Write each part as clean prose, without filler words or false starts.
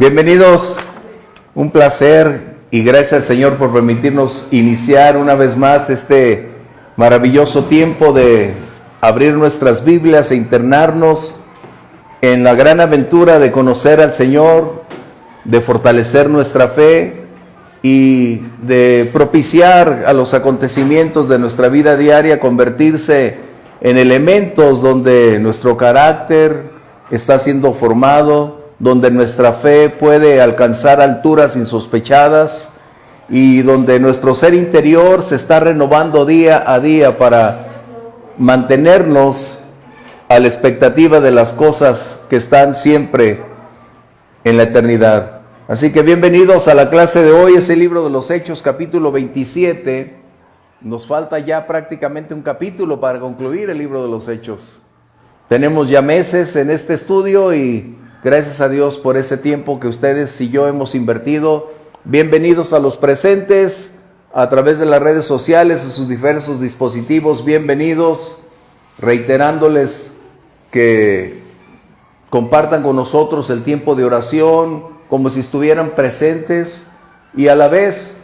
Bienvenidos, un placer y gracias al Señor por permitirnos iniciar una vez más este maravilloso tiempo de abrir nuestras Biblias e internarnos en la gran aventura de conocer al Señor, de fortalecer nuestra fe y de propiciar a los acontecimientos de nuestra vida diaria convertirse en elementos donde nuestro carácter está siendo formado, donde nuestra fe puede alcanzar alturas insospechadas y donde nuestro ser interior se está renovando día a día para mantenernos a la expectativa de las cosas que están siempre en la eternidad. Así que bienvenidos a la clase de hoy, es el libro de los Hechos, capítulo 27. Nos falta ya prácticamente un capítulo para concluir el libro de los Hechos. Tenemos ya meses en este estudio y gracias a Dios por ese tiempo que ustedes y yo hemos invertido. Bienvenidos a los presentes a través de las redes sociales, a sus diversos dispositivos. Bienvenidos, reiterándoles que compartan con nosotros el tiempo de oración como si estuvieran presentes y a la vez,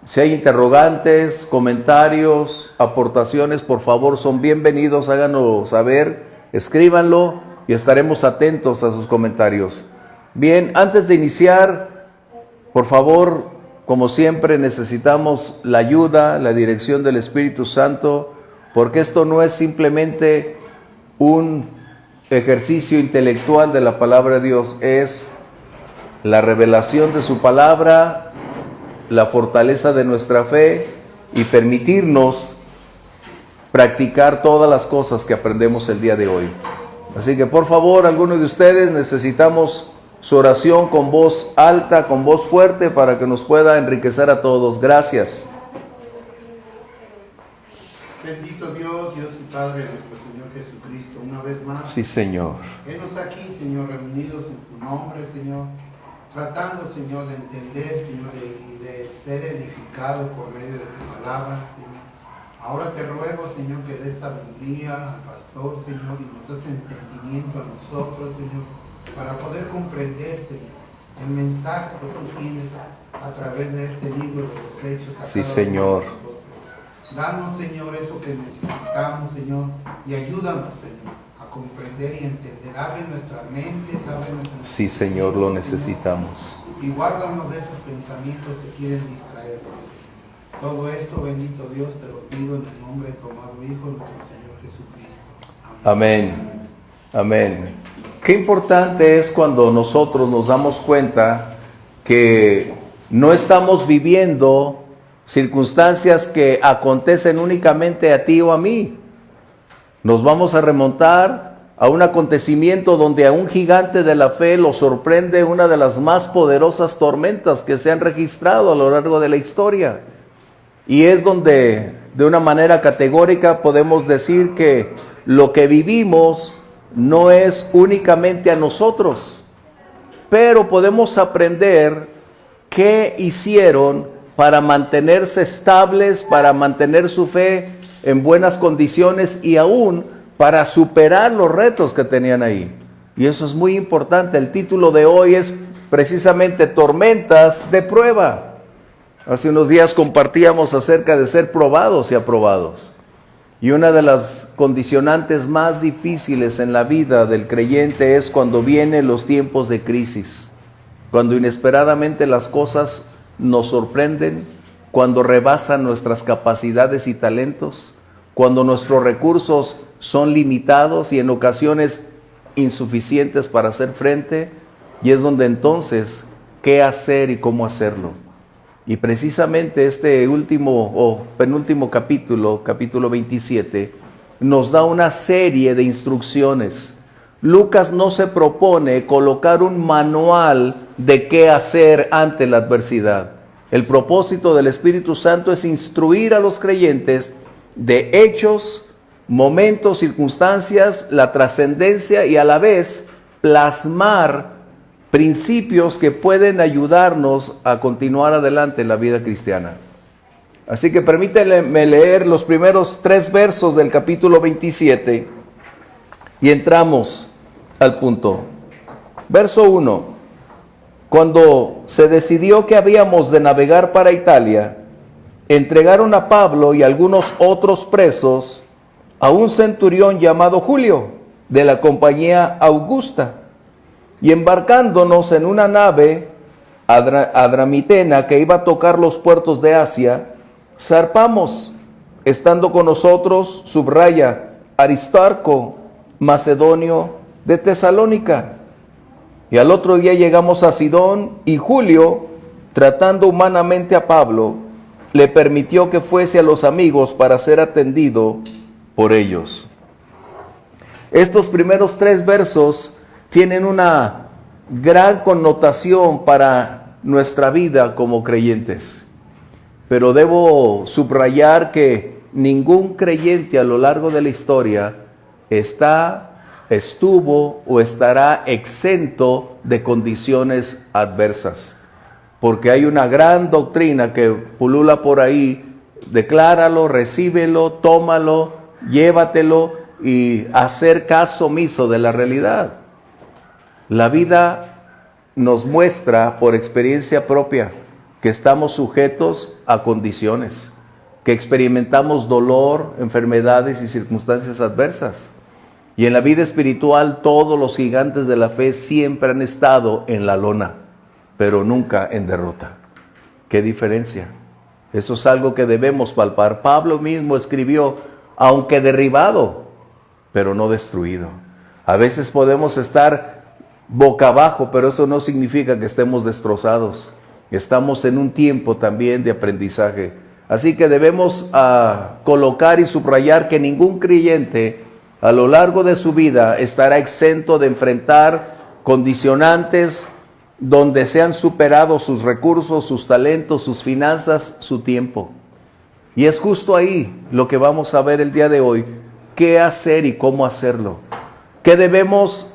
si hay interrogantes, comentarios, aportaciones, por favor, son bienvenidos, háganoslo saber, escríbanlo y estaremos atentos a sus comentarios. Bien, antes de iniciar, por favor, como siempre, necesitamos la ayuda, la dirección del Espíritu Santo, porque esto no es simplemente un ejercicio intelectual de la palabra de Dios, es la revelación de su palabra, la fortaleza de nuestra fe y permitirnos practicar todas las cosas que aprendemos el día de hoy. Así que por favor, algunos de ustedes necesitamos su oración con voz alta, con voz fuerte, para que nos pueda enriquecer a todos. Gracias. Bendito Dios y Padre de nuestro Señor Jesucristo, una vez más. Sí, Señor. Henos aquí, Señor, reunidos en tu nombre, Señor, tratando, Señor, de entender, Señor, de ser edificados por medio de tu palabra, Señor. Ahora te ruego, Señor, que des sabiduría al pastor, Señor, y nos des entendimiento a nosotros, Señor, para poder comprender, Señor, el mensaje que tú tienes a través de este libro de los Hechos. Sí, Señor. Danos, Señor, eso que necesitamos, Señor, y ayúdanos, Señor, a comprender y entender. Abre nuestra mente, abre nuestra... Sí, Señor, lo necesitamos. Y guárdanos de esos pensamientos que quieren distraernos. Todo esto, bendito Dios, te lo pido en el nombre de tu amado Hijo, nuestro Señor Jesucristo. Amén. Amén. Qué importante es cuando nosotros nos damos cuenta que no estamos viviendo circunstancias que acontecen únicamente a ti o a mí. Nos vamos a remontar a un acontecimiento donde a un gigante de la fe lo sorprende una de las más poderosas tormentas que se han registrado a lo largo de la historia. Y es donde de una manera categórica podemos decir que lo que vivimos no es únicamente a nosotros, pero podemos aprender qué hicieron para mantenerse estables, para mantener su fe en buenas condiciones y aún para superar los retos que tenían ahí. Y eso es muy importante. El título de hoy es precisamente Tormentas de Prueba. Hace unos días compartíamos acerca de ser probados y aprobados. Y una de las condicionantes más difíciles en la vida del creyente es cuando vienen los tiempos de crisis, cuando inesperadamente las cosas nos sorprenden, cuando rebasan nuestras capacidades y talentos, cuando nuestros recursos son limitados y en ocasiones insuficientes para hacer frente, y es donde entonces, ¿qué hacer y cómo hacerlo? Y precisamente este último o penúltimo capítulo, capítulo 27, nos da una serie de instrucciones. Lucas no se propone colocar un manual de qué hacer ante la adversidad. El propósito del Espíritu Santo es instruir a los creyentes de hechos, momentos, circunstancias, la trascendencia y a la vez plasmar principios que pueden ayudarnos a continuar adelante en la vida cristiana. Así que permítanme leer los primeros 3 versos del capítulo 27 y entramos al punto. Verso 1. Cuando se decidió que habíamos de navegar para Italia, entregaron a Pablo y algunos otros presos a un centurión llamado Julio, de la compañía Augusta, y embarcándonos en una nave adramitena que iba a tocar los puertos de Asia, zarpamos, estando con nosotros, subraya, Aristarco, macedonio de Tesalónica. Y al otro día llegamos a Sidón, y Julio, tratando humanamente a Pablo, le permitió que fuese a los amigos para ser atendido por ellos. Estos primeros 3 versos tienen una gran connotación para nuestra vida como creyentes. Pero debo subrayar que ningún creyente a lo largo de la historia estuvo o estará exento de condiciones adversas. Porque hay una gran doctrina que pulula por ahí: decláralo, recíbelo, tómalo, llévatelo, y hacer caso omiso de la realidad. La vida nos muestra por experiencia propia que estamos sujetos a condiciones, que experimentamos dolor, enfermedades y circunstancias adversas. Y en la vida espiritual todos los gigantes de la fe siempre han estado en la lona, pero nunca en derrota. ¿Qué diferencia? Eso es algo que debemos palpar. Pablo mismo escribió: aunque derribado, pero no destruido. A veces podemos estar boca abajo, pero eso no significa que estemos destrozados. Estamos en un tiempo también de aprendizaje. Así que debemos colocar y subrayar que ningún creyente a lo largo de su vida estará exento de enfrentar condicionantes donde sean superados sus recursos, sus talentos, sus finanzas, su tiempo. Y es justo ahí lo que vamos a ver el día de hoy: qué hacer y cómo hacerlo. ¿Qué debemos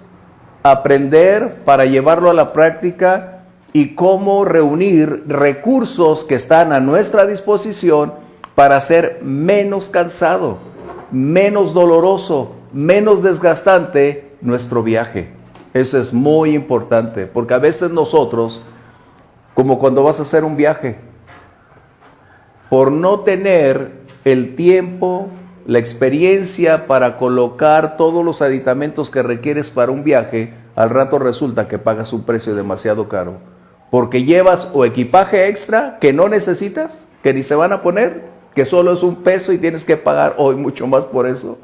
aprender para llevarlo a la práctica? Y cómo reunir recursos que están a nuestra disposición para hacer menos cansado, menos doloroso, menos desgastante nuestro viaje. Eso es muy importante, porque a veces nosotros, como cuando vas a hacer un viaje, por no tener el tiempo, la experiencia para colocar todos los aditamentos que requieres para un viaje, al rato resulta que pagas un precio demasiado caro. Porque llevas o equipaje extra que no necesitas, que ni se van a poner, que solo es $1 y tienes que pagar hoy mucho más por eso.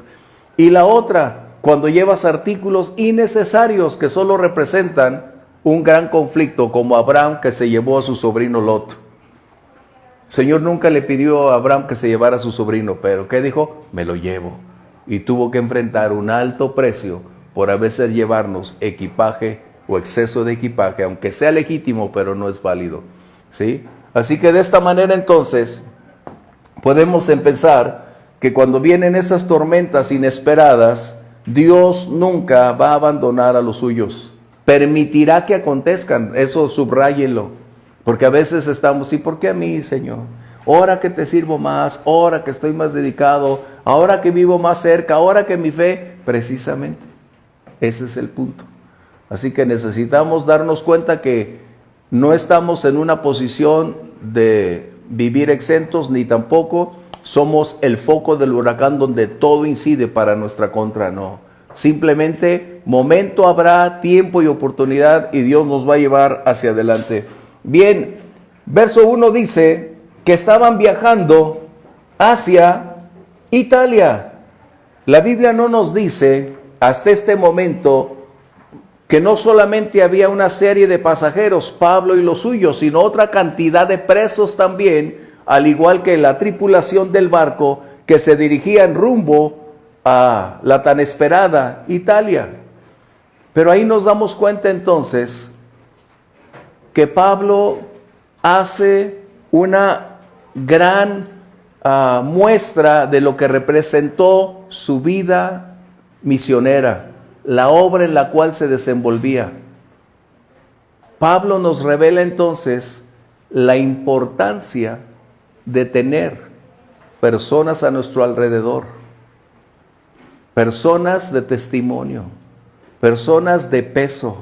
Y la otra, cuando llevas artículos innecesarios que solo representan un gran conflicto, como Abraham, que se llevó a su sobrino Lot. El Señor nunca le pidió a Abraham que se llevara a su sobrino, pero ¿qué dijo? Me lo llevo. Y tuvo que enfrentar un alto precio por a veces llevarnos equipaje o exceso de equipaje, aunque sea legítimo, pero no es válido, ¿sí? Así que de esta manera entonces podemos pensar que cuando vienen esas tormentas inesperadas, Dios nunca va a abandonar a los suyos. Permitirá que acontezcan, eso subráyenlo, porque a veces estamos: ¿y por qué a mí, Señor? Ahora que te sirvo más, ahora que estoy más dedicado, ahora que vivo más cerca, ahora que mi fe, precisamente, ese es el punto. Así que necesitamos darnos cuenta que no estamos en una posición de vivir exentos, ni tampoco somos el foco del huracán donde todo incide para nuestra contra, no. Simplemente momento habrá, tiempo y oportunidad, y Dios nos va a llevar hacia adelante. Bien, verso 1 dice que estaban viajando hacia Italia. La Biblia no nos dice hasta este momento que no solamente había una serie de pasajeros, Pablo y los suyos, sino otra cantidad de presos también, al igual que la tripulación del barco, que se dirigían rumbo a la tan esperada Italia. Pero ahí nos damos cuenta entonces que Pablo hace una gran muestra de lo que representó su vida misionera, la obra en la cual se desenvolvía. Pablo nos revela entonces la importancia de tener personas a nuestro alrededor, personas de testimonio, personas de peso,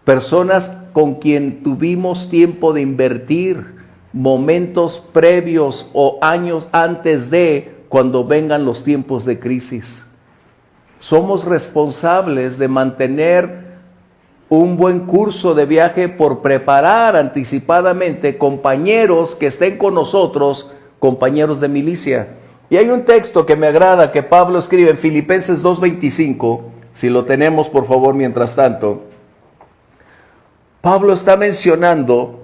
personas con quien tuvimos tiempo de invertir momentos previos o años antes de cuando vengan los tiempos de crisis. Somos responsables de mantener un buen curso de viaje por preparar anticipadamente compañeros que estén con nosotros, compañeros de milicia. Y hay un texto que me agrada que Pablo escribe en Filipenses 2:25, si lo tenemos por favor mientras tanto. Pablo está mencionando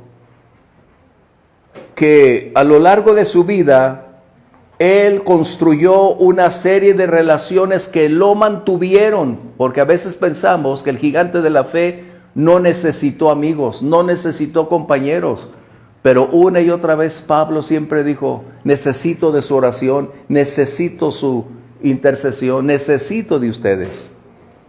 que a lo largo de su vida él construyó una serie de relaciones que lo mantuvieron, porque a veces pensamos que el gigante de la fe no necesitó amigos, no necesitó compañeros, pero una y otra vez Pablo siempre dijo, necesito de su oración, necesito su intercesión, necesito de ustedes.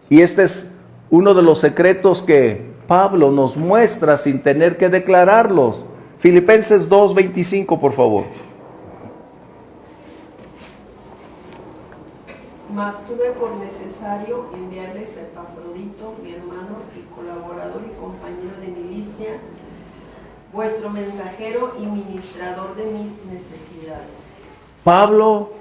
Y este es uno de los secretos que Pablo nos muestra sin tener que declararlos. Filipenses 2:25, por favor. Mas tuve por necesario enviarles a Epafrodito, mi hermano y colaborador y compañero de milicia, vuestro mensajero y ministrador de mis necesidades. Pablo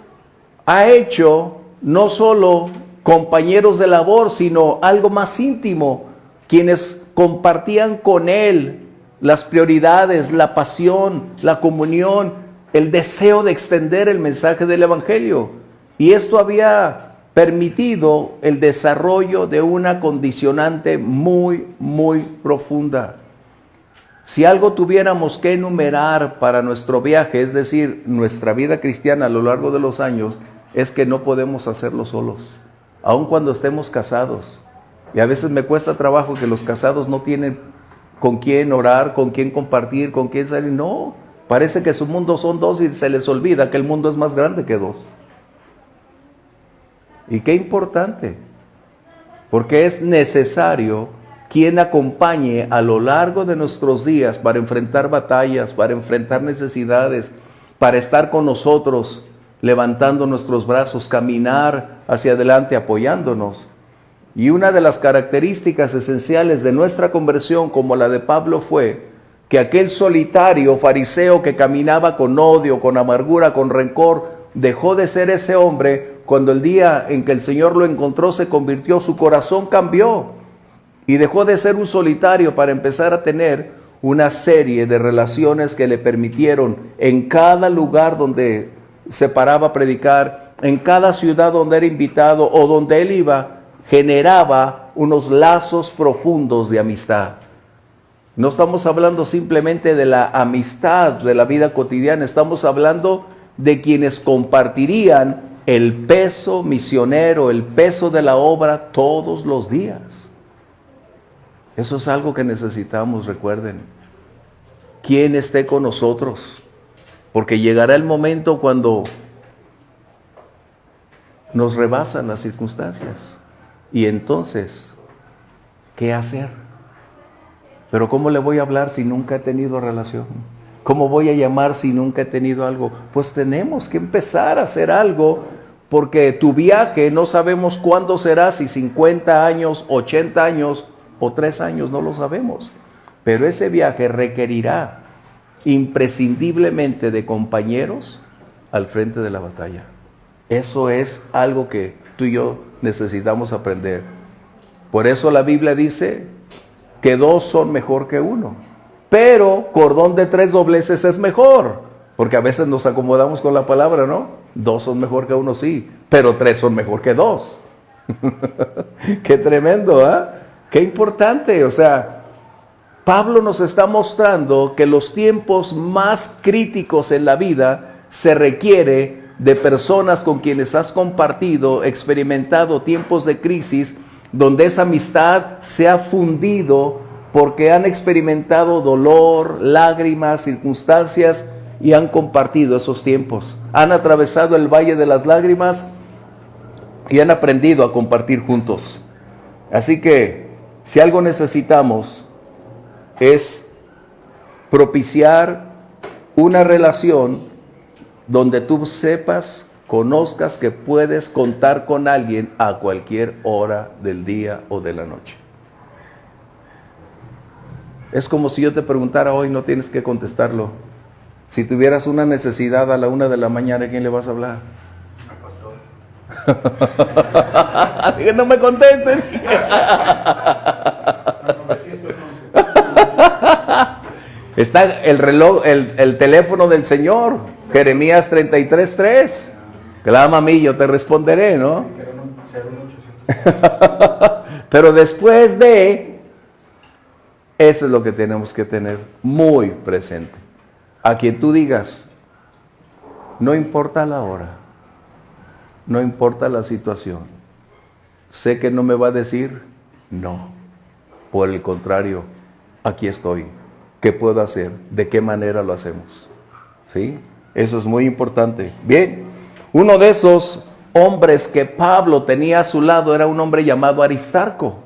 ha hecho no solo compañeros de labor, sino algo más íntimo, quienes compartían con él las prioridades, la pasión, la comunión, el deseo de extender el mensaje del Evangelio. Y esto había permitido el desarrollo de una condicionante muy, muy profunda. Si algo tuviéramos que enumerar para nuestro viaje, es decir, nuestra vida cristiana a lo largo de los años, es que no podemos hacerlo solos, aun cuando estemos casados. Y a veces me cuesta trabajo que los casados no tienen con quién orar, con quién compartir, con quién salir. No, parece que su mundo son dos y se les olvida que el mundo es más grande que dos. Y qué importante, porque es necesario quien acompañe a lo largo de nuestros días para enfrentar batallas, para enfrentar necesidades, para estar con nosotros, levantando nuestros brazos, caminar hacia adelante apoyándonos. Y una de las características esenciales de nuestra conversión, como la de Pablo, fue que aquel solitario fariseo que caminaba con odio, con amargura, con rencor, dejó de ser ese hombre. Cuando el día en que el Señor lo encontró se convirtió, su corazón cambió y dejó de ser un solitario para empezar a tener una serie de relaciones que le permitieron en cada lugar donde se paraba a predicar, en cada ciudad donde era invitado o donde él iba, generaba unos lazos profundos de amistad. No estamos hablando simplemente de la amistad de la vida cotidiana, estamos hablando de quienes compartirían el peso misionero, el peso de la obra todos los días. Eso es algo que necesitamos, recuerden. ¿Quién esté con nosotros? Porque llegará el momento cuando nos rebasan las circunstancias. Y entonces, ¿qué hacer? Pero ¿cómo le voy a hablar si nunca he tenido relación? ¿Cómo voy a llamar si nunca he tenido algo? Pues tenemos que empezar a hacer algo, porque tu viaje no sabemos cuándo será, si 50 años, 80 años o 3 años, no lo sabemos. Pero ese viaje requerirá imprescindiblemente de compañeros al frente de la batalla. Eso es algo que tú y yo necesitamos aprender. Por eso la Biblia dice que 2 son mejor que 1. Pero cordón de 3 dobleces es mejor. Porque a veces nos acomodamos con la palabra, ¿no? 2 son mejor que 1, sí. Pero 3 son mejor que 2. Qué tremendo, ¿eh? Qué importante. O sea, Pablo nos está mostrando que los tiempos más críticos en la vida se requiere de personas con quienes has compartido, experimentado tiempos de crisis, donde esa amistad se ha fundido porque han experimentado dolor, lágrimas, circunstancias y han compartido esos tiempos. Han atravesado el valle de las lágrimas y han aprendido a compartir juntos. Así que si algo necesitamos es propiciar una relación donde tú sepas, conozcas que puedes contar con alguien a cualquier hora del día o de la noche. Es como si yo te preguntara hoy, no tienes que contestarlo. Si tuvieras una necesidad a la 1 de la mañana, ¿a quién le vas a hablar? Dije, no me contesten. Está el reloj, el teléfono del Señor, Jeremías 33:3. Clama a mí, yo te responderé, ¿no? Pero después de, eso es lo que tenemos que tener muy presente. A quien tú digas, no importa la hora, no importa la situación, sé que no me va a decir no. Por el contrario, aquí estoy. ¿Qué puedo hacer? ¿De qué manera lo hacemos? ¿Sí? Eso es muy importante. Bien, uno de esos hombres que Pablo tenía a su lado era un hombre llamado Aristarco.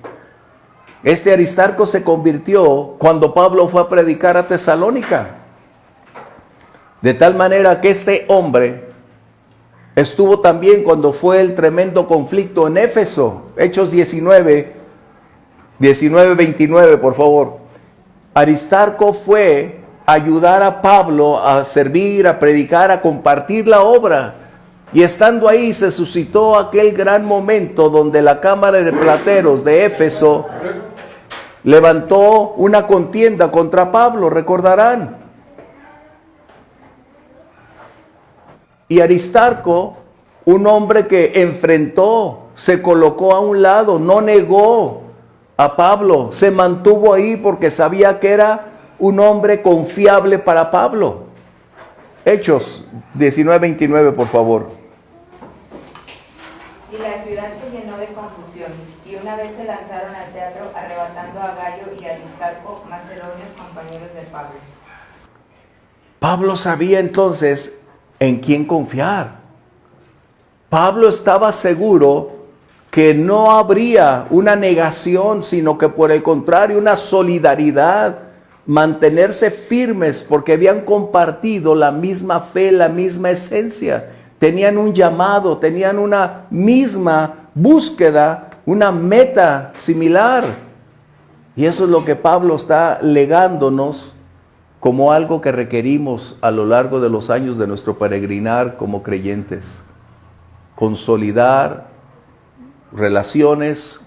Este Aristarco se convirtió cuando Pablo fue a predicar a Tesalónica. De tal manera que este hombre estuvo también cuando fue el tremendo conflicto en Éfeso. Hechos 19:29, por favor. Aristarco fue a ayudar a Pablo a servir, a predicar, a compartir la obra. Y estando ahí se suscitó aquel gran momento donde la cámara de plateros de Éfeso levantó una contienda contra Pablo, recordarán. Y Aristarco, un hombre que enfrentó, se colocó a un lado, no negó a Pablo, se mantuvo ahí porque sabía que era un hombre confiable para Pablo. Hechos 19:29, por favor. Y la ciudad se llenó de confusión, y una vez se lanzaron al teatro arrebatando a Gayo y Aristarco, macedonios compañeros de Pablo. Pablo sabía entonces en quién confiar. Pablo estaba seguro que no habría una negación, sino que por el contrario, una solidaridad, mantenerse firmes porque habían compartido la misma fe, la misma esencia, tenían un llamado, tenían una misma búsqueda, una meta similar. Y eso es lo que Pablo está legándonos como algo que requerimos a lo largo de los años de nuestro peregrinar como creyentes. Consolidar relaciones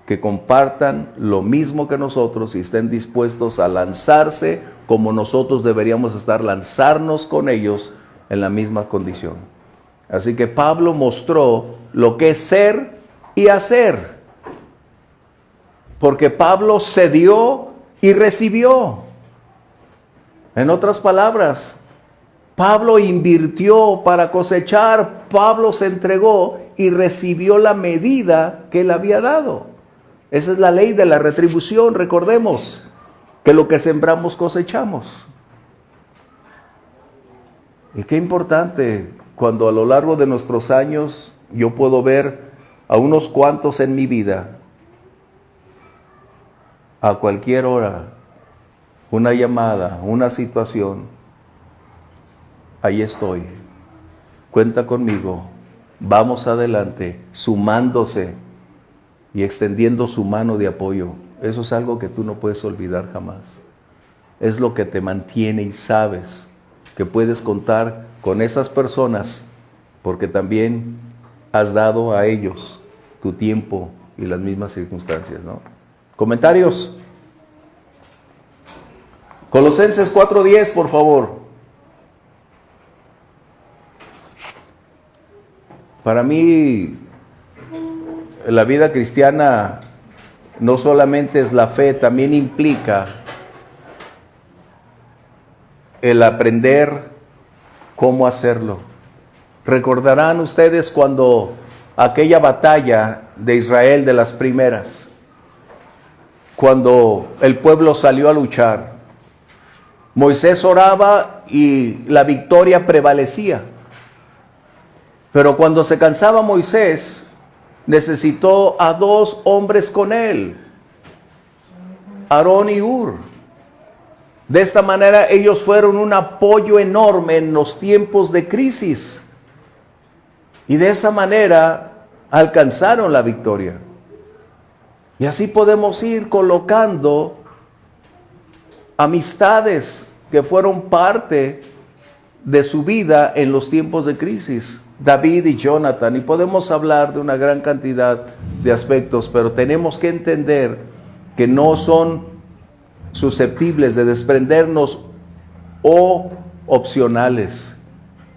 que compartan lo mismo que nosotros y estén dispuestos a lanzarse como nosotros deberíamos estar, lanzarnos con ellos en la misma condición. Así que Pablo mostró lo que es ser y hacer, porque Pablo cedió y recibió. En otras palabras, Pablo invirtió para cosechar, Pablo se entregó y recibió la medida que él había dado. Esa es la ley de la retribución, recordemos que lo que sembramos cosechamos. Y qué importante cuando a lo largo de nuestros años yo puedo ver a unos cuantos en mi vida, a cualquier hora, una llamada, una situación, ahí estoy, cuenta conmigo, vamos adelante, sumándose y extendiendo su mano de apoyo. Eso es algo que tú no puedes olvidar jamás. Es lo que te mantiene y sabes que puedes contar con esas personas porque también has dado a ellos tu tiempo y las mismas circunstancias, ¿no? ¿Comentarios? Colosenses 4:10, por favor. Para mí, la vida cristiana no solamente es la fe, también implica el aprender cómo hacerlo. Recordarán ustedes cuando aquella batalla de Israel de las primeras, cuando el pueblo salió a luchar, Moisés oraba y la victoria prevalecía. Pero cuando se cansaba Moisés, necesitó a 2 hombres con él, Aarón y Hur. De esta manera ellos fueron un apoyo enorme en los tiempos de crisis. Y de esa manera alcanzaron la victoria. Y así podemos ir colocando amistades que fueron parte de su vida en los tiempos de crisis. David y Jonathan, y podemos hablar de una gran cantidad de aspectos, pero tenemos que entender que no son susceptibles de desprendernos o opcionales.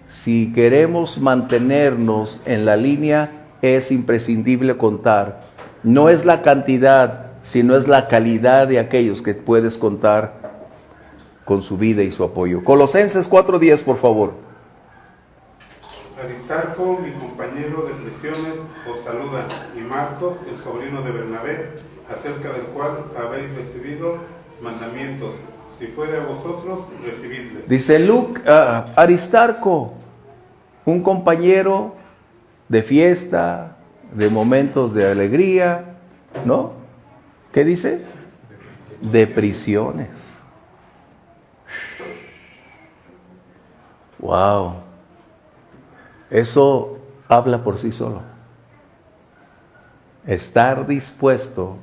Si queremos mantenernos en la línea, es imprescindible contar. No es la cantidad, sino es la calidad de aquellos que puedes contar con su vida y su apoyo. Colosenses 4:10, por favor. Aristarco, mi compañero de prisiones, os saluda, y Marcos, el sobrino de Bernabé, acerca del cual habéis recibido mandamientos. Si fuere a vosotros, recibidle. Dice Aristarco, un compañero de fiesta, de momentos de alegría, ¿no? ¿Qué dice? De prisiones. Wow. Eso habla por sí solo. Estar dispuesto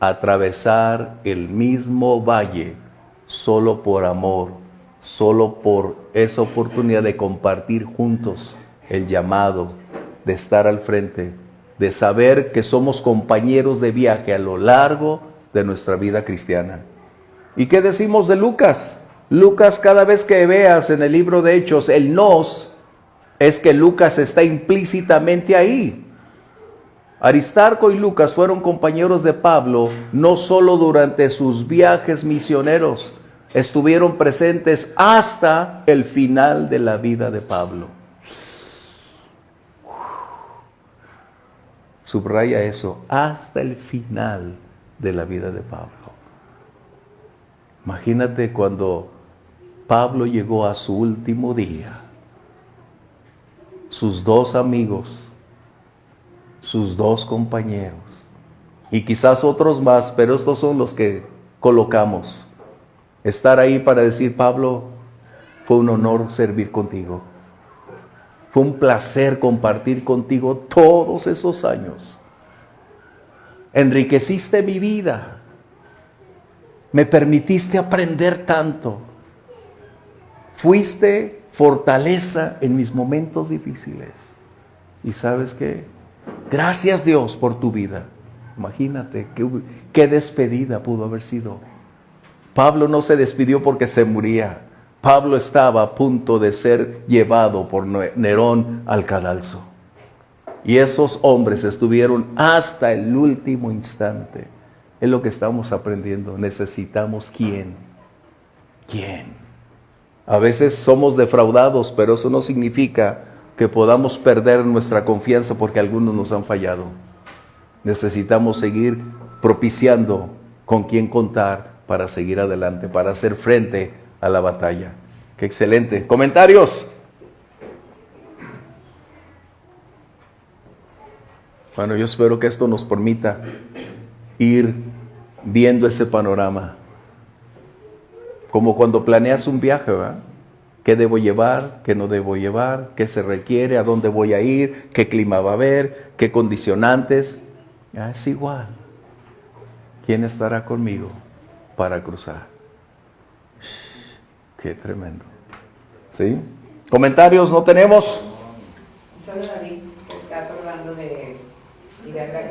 a atravesar el mismo valle solo por amor, solo por esa oportunidad de compartir juntos el llamado, de estar al frente, de saber que somos compañeros de viaje a lo largo de nuestra vida cristiana. ¿Y qué decimos de Lucas? Lucas, cada vez que veas en el libro de Hechos el nos, es que Lucas está implícitamente ahí. Aristarco y Lucas fueron compañeros de Pablo no solo durante sus viajes misioneros, estuvieron presentes hasta el final de la vida de Pablo. Subraya eso, hasta el final de la vida de Pablo. Imagínate cuando Pablo llegó a su último día, sus dos amigos, sus dos compañeros, y quizás otros más, pero estos son los que colocamos. Estar ahí para decir, Pablo, fue un honor servir contigo. Fue un placer compartir contigo todos esos años. Enriqueciste mi vida. Me permitiste aprender tanto. Fuiste fortaleza en mis momentos difíciles. ¿Y sabes qué? Gracias Dios por tu vida. Imagínate qué despedida pudo haber sido. Pablo no se despidió porque se moría. Pablo estaba a punto de ser llevado por Nerón al cadalso. Y esos hombres estuvieron hasta el último instante. Es lo que estamos aprendiendo. Necesitamos ¿quién? A veces somos defraudados, pero eso no significa que podamos perder nuestra confianza porque algunos nos han fallado. Necesitamos seguir propiciando con quién contar para seguir adelante, para hacer frente a la batalla. ¡Qué excelente! ¿Comentarios? Bueno, yo espero que esto nos permita ir viendo ese panorama. Como cuando planeas un viaje, ¿verdad? ¿Qué debo llevar? ¿Qué no debo llevar? ¿Qué se requiere? ¿A dónde voy a ir? ¿Qué clima va a haber? ¿Qué condicionantes? Es igual. ¿Quién estará conmigo para cruzar? Qué tremendo. ¿Sí? ¿Comentarios no tenemos? Solo David se está acordando de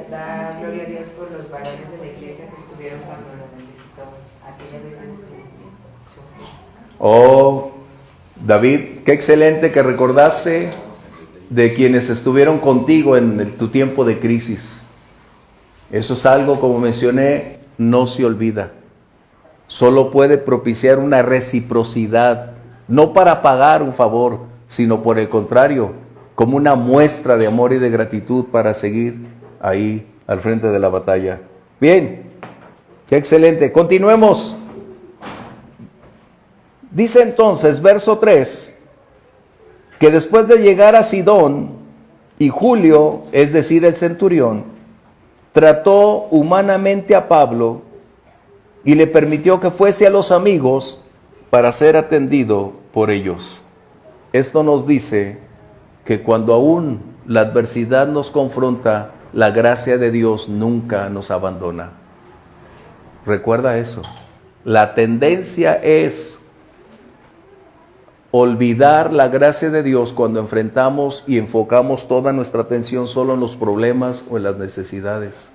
dar gloria a Dios por los varones de la iglesia que estuvieron cuando lo necesitó aquella vez en su... Oh, David, qué excelente que recordaste de quienes estuvieron contigo en tu tiempo de crisis. Eso es algo, como mencioné, no se olvida. Solo puede propiciar una reciprocidad, no para pagar un favor, sino por el contrario, como una muestra de amor y de gratitud para seguir ahí al frente de la batalla. Bien, qué excelente. Continuemos. Dice entonces, verso 3, que después de llegar a Sidón, y Julio, es decir, el centurión, trató humanamente a Pablo y le permitió que fuese a los amigos para ser atendido por ellos. Esto nos dice que cuando aún la adversidad nos confronta, la gracia de Dios nunca nos abandona. Recuerda eso. La tendencia es olvidar la gracia de Dios cuando enfrentamos y enfocamos toda nuestra atención solo en los problemas o en las necesidades.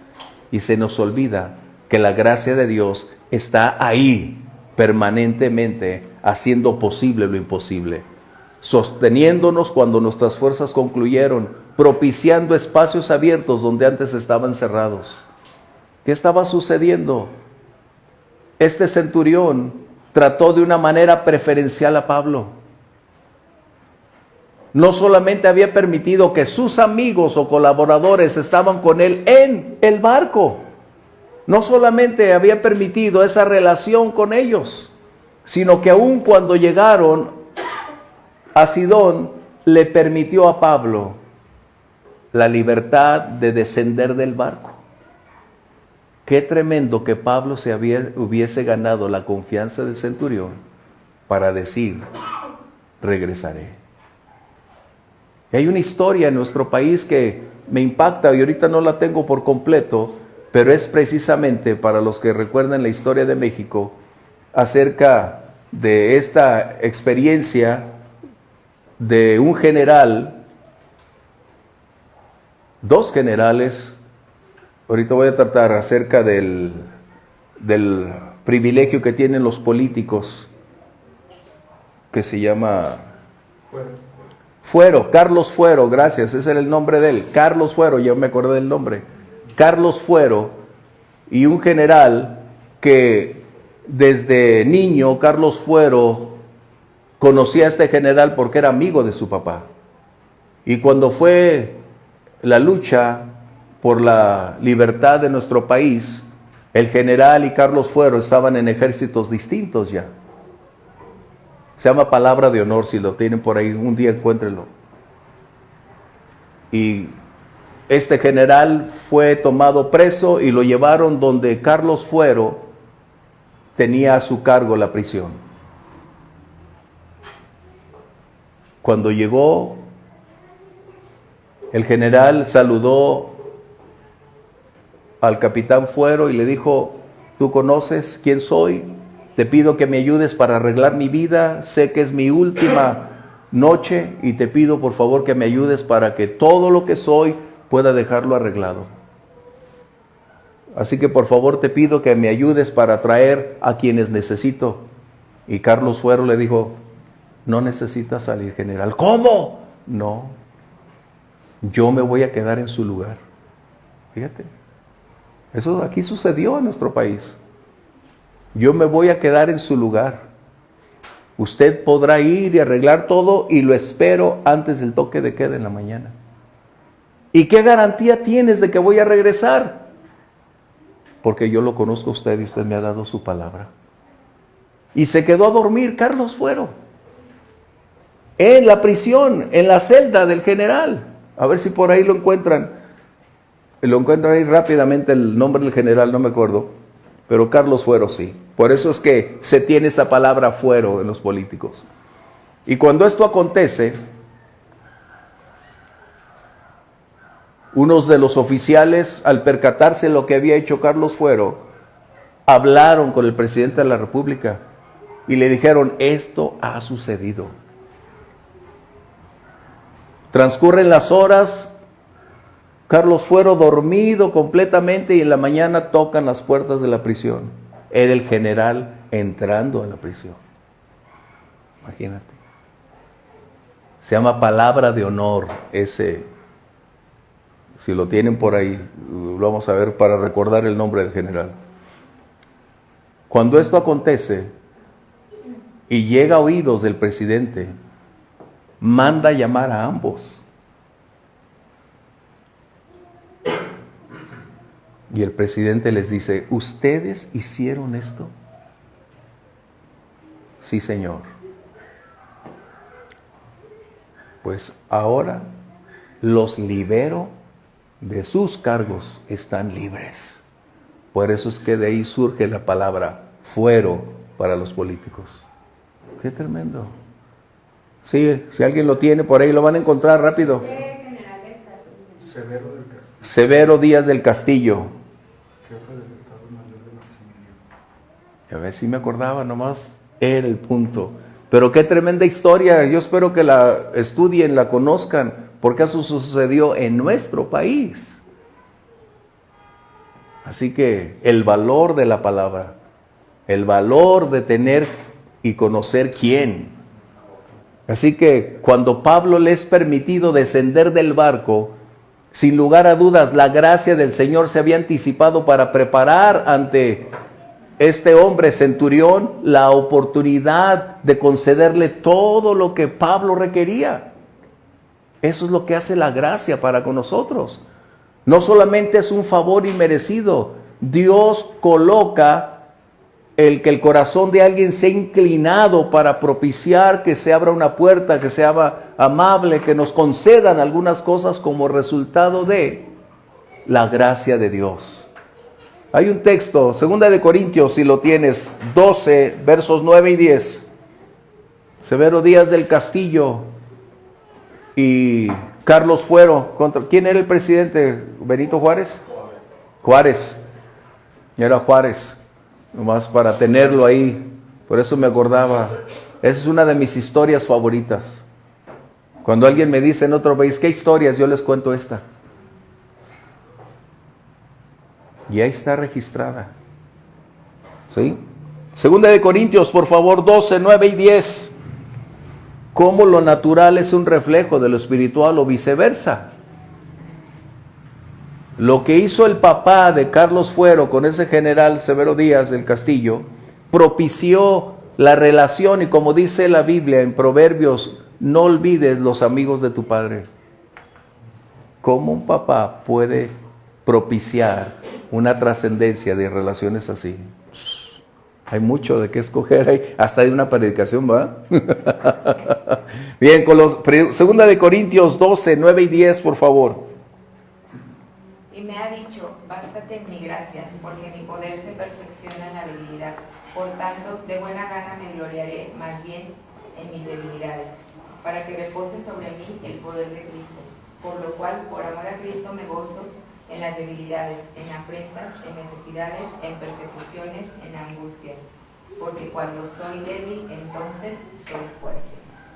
Y se nos olvida que la gracia de Dios está ahí permanentemente, haciendo posible lo imposible, sosteniéndonos cuando nuestras fuerzas concluyeron, propiciando espacios abiertos donde antes estaban cerrados. ¿Qué estaba sucediendo? Este centurión trató de una manera preferencial a Pablo. No solamente había permitido que sus amigos o colaboradores estaban con él en el barco, no solamente había permitido esa relación con ellos, sino que aun cuando llegaron a Sidón, le permitió a Pablo la libertad de descender del barco. Qué tremendo que Pablo hubiese ganado la confianza del centurión para decir, regresaré. Y hay una historia en nuestro país que me impacta y ahorita no la tengo por completo, pero es precisamente para los que recuerdan la historia de México acerca de esta experiencia de un general, dos generales. Ahorita voy a tratar acerca del privilegio que tienen los políticos, que se llama Fuero, Carlos Fuero, gracias, ese era el nombre de él, Carlos Fuero, ya me acordé del nombre, Carlos Fuero, y un general que desde niño, Carlos Fuero conocía a este general porque era amigo de su papá. Y cuando fue la lucha por la libertad de nuestro país, el general y Carlos Fuero estaban en ejércitos distintos ya. Se llama Palabra de Honor, si lo tienen por ahí, un día encuéntrenlo. Y este general fue tomado preso y lo llevaron donde Carlos Fuero tenía a su cargo la prisión. Cuando llegó, el general saludó al capitán Fuero y le dijo, ¿tú conoces quién soy? Te pido que me ayudes para arreglar mi vida, sé que es mi última noche y te pido por favor que me ayudes para que todo lo que soy pueda dejarlo arreglado. Así que por favor te pido que me ayudes para traer a quienes necesito. Y Carlos Fuero le dijo, no necesitas salir, general. ¿Cómo? No, yo me voy a quedar en su lugar. Fíjate, eso aquí sucedió en nuestro país. Yo me voy a quedar en su lugar. Usted podrá ir y arreglar todo y lo espero antes del toque de queda en la mañana. ¿Y qué garantía tienes de que voy a regresar? Porque yo lo conozco a usted y usted me ha dado su palabra. Y se quedó a dormir Carlos Fuero en la prisión, en la celda del general. A ver si por ahí lo encuentran. Lo encuentran ahí rápidamente, el nombre del general no me acuerdo, pero Carlos Fuero sí. Por eso es que se tiene esa palabra fuero en los políticos. Y cuando esto acontece, unos de los oficiales, al percatarse de lo que había hecho Carlos Fuero, hablaron con el presidente de la República y le dijeron, esto ha sucedido. Transcurren las horas, Carlos Fuero dormido completamente y en la mañana tocan las puertas de la prisión. Era el general entrando a la prisión. Imagínate. Se llama Palabra de Honor ese. Si lo tienen por ahí, lo vamos a ver para recordar el nombre del general. Cuando esto acontece y llega a oídos del presidente, manda llamar a ambos. Y el presidente les dice, ¿ustedes hicieron esto? Sí, señor. Pues ahora los libero de sus cargos, están libres. Por eso es que de ahí surge la palabra fuero para los políticos. Qué tremendo. Sí, si alguien lo tiene por ahí, lo van a encontrar rápido. Severo Díaz del Castillo. A ver si me acordaba nomás, era el punto. Pero qué tremenda historia, yo espero que la estudien, la conozcan, porque eso sucedió en nuestro país. Así que el valor de la palabra, el valor de tener y conocer quién. Así que cuando Pablo le es permitido descender del barco, sin lugar a dudas, la gracia del Señor se había anticipado para preparar ante este hombre centurión la oportunidad de concederle todo lo que Pablo requería. Eso es lo que hace la gracia para con nosotros. No solamente es un favor inmerecido, Dios coloca el que el corazón de alguien sea inclinado para propiciar que se abra una puerta, que sea amable, que nos concedan algunas cosas como resultado de la gracia de Dios. Hay un texto, 2 de Corintios, si lo tienes, 12, versos 9 y 10. Severo Díaz del Castillo y Carlos Fuero. ¿Quién era el presidente? ¿Benito Juárez? Juárez. Era Juárez. Nomás para tenerlo ahí. Por eso me acordaba. Esa es una de mis historias favoritas. Cuando alguien me dice en otro país, ¿qué historias? Yo les cuento esta. Y ahí está registrada. ¿Sí? 2 de Corintios, por favor, 12, 9 y 10. Cómo lo natural es un reflejo de lo espiritual o viceversa. Lo que hizo el papá de Carlos Fuero con ese general Severo Díaz del Castillo propició la relación, y como dice la Biblia en Proverbios, no olvides los amigos de tu padre. ¿Cómo un papá puede propiciar una trascendencia de relaciones así? Hay mucho de qué escoger ahí, hasta hay una predicación, ¿va? Bien, con 2 de Corintios 12, 9 y 10, por favor. Y me ha dicho, bástate en mi gracia, porque mi poder se perfecciona en la debilidad. Por tanto, de buena gana me gloriaré más bien en mis debilidades, para que repose sobre mí el poder de Cristo. Por lo cual, por amor a Cristo me gozo en las debilidades, en afrentas, en necesidades, en persecuciones, en angustias. Porque cuando soy débil, entonces soy fuerte.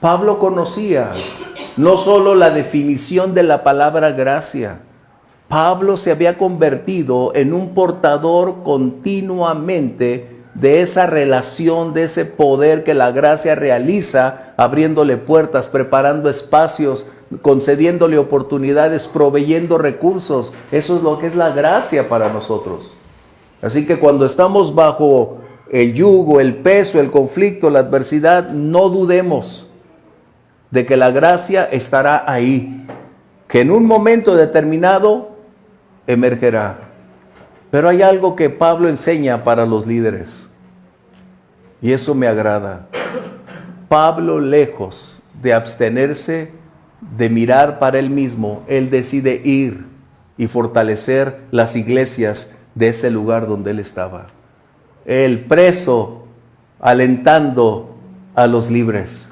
Pablo conocía no solo la definición de la palabra gracia. Pablo se había convertido en un portador continuamente de esa relación, de ese poder que la gracia realiza, abriéndole puertas, preparando espacios, concediéndole oportunidades, proveyendo recursos. Eso es lo que es la gracia para nosotros. Así que cuando estamos bajo el yugo, el peso, el conflicto, la adversidad, no dudemos de que la gracia estará ahí, que en un momento determinado emergerá. Pero hay algo que Pablo enseña para los líderes, y eso me agrada. Pablo, lejos de abstenerse de mirar para él mismo, él decide ir y fortalecer las iglesias de ese lugar donde él estaba. El preso alentando a los libres.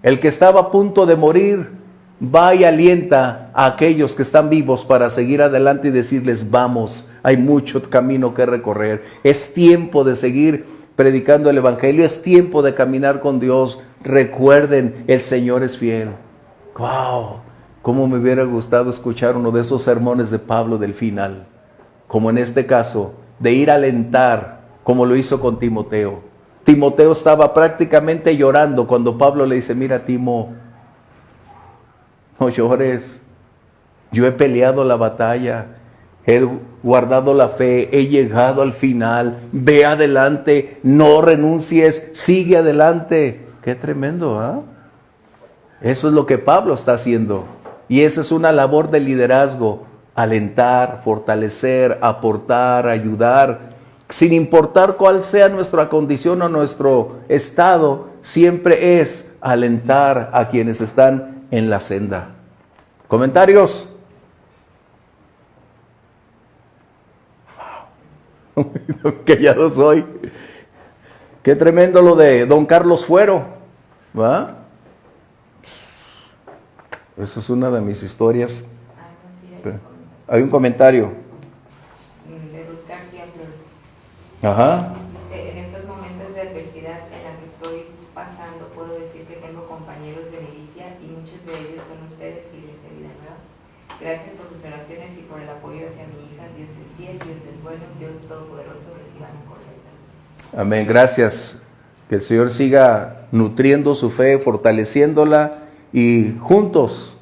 El que estaba a punto de morir va y alienta a aquellos que están vivos para seguir adelante y decirles, vamos, hay mucho camino que recorrer. Es tiempo de seguir predicando el evangelio, es tiempo de caminar con Dios. Recuerden, el Señor es fiel. ¡Wow! Cómo me hubiera gustado escuchar uno de esos sermones de Pablo del final, como en este caso, de ir a alentar, como lo hizo con Timoteo. Timoteo estaba prácticamente llorando cuando Pablo le dice, mira, Timo, no llores, yo he peleado la batalla, he guardado la fe, he llegado al final, ve adelante, no renuncies, sigue adelante. Qué tremendo, ¿ah? Eso es lo que Pablo está haciendo, y esa es una labor de liderazgo: alentar, fortalecer, aportar, ayudar, sin importar cuál sea nuestra condición o nuestro estado. Siempre es alentar a quienes están en la senda. ¿Comentarios? Que ya lo soy. Qué tremendo lo de don Carlos Fuero, ¿va? Eso es una de mis historias. Hay un comentario. De Ruth García Flores. Ajá. muchos de ellos son ustedes, Iglesia Vida Nueva. Gracias por sus oraciones y por el apoyo hacia mi hija. Dios es fiel, Dios es bueno, Dios todopoderoso, reciban un cordial saludo. Amén, gracias. Que el Señor siga nutriendo su fe, fortaleciéndola y juntos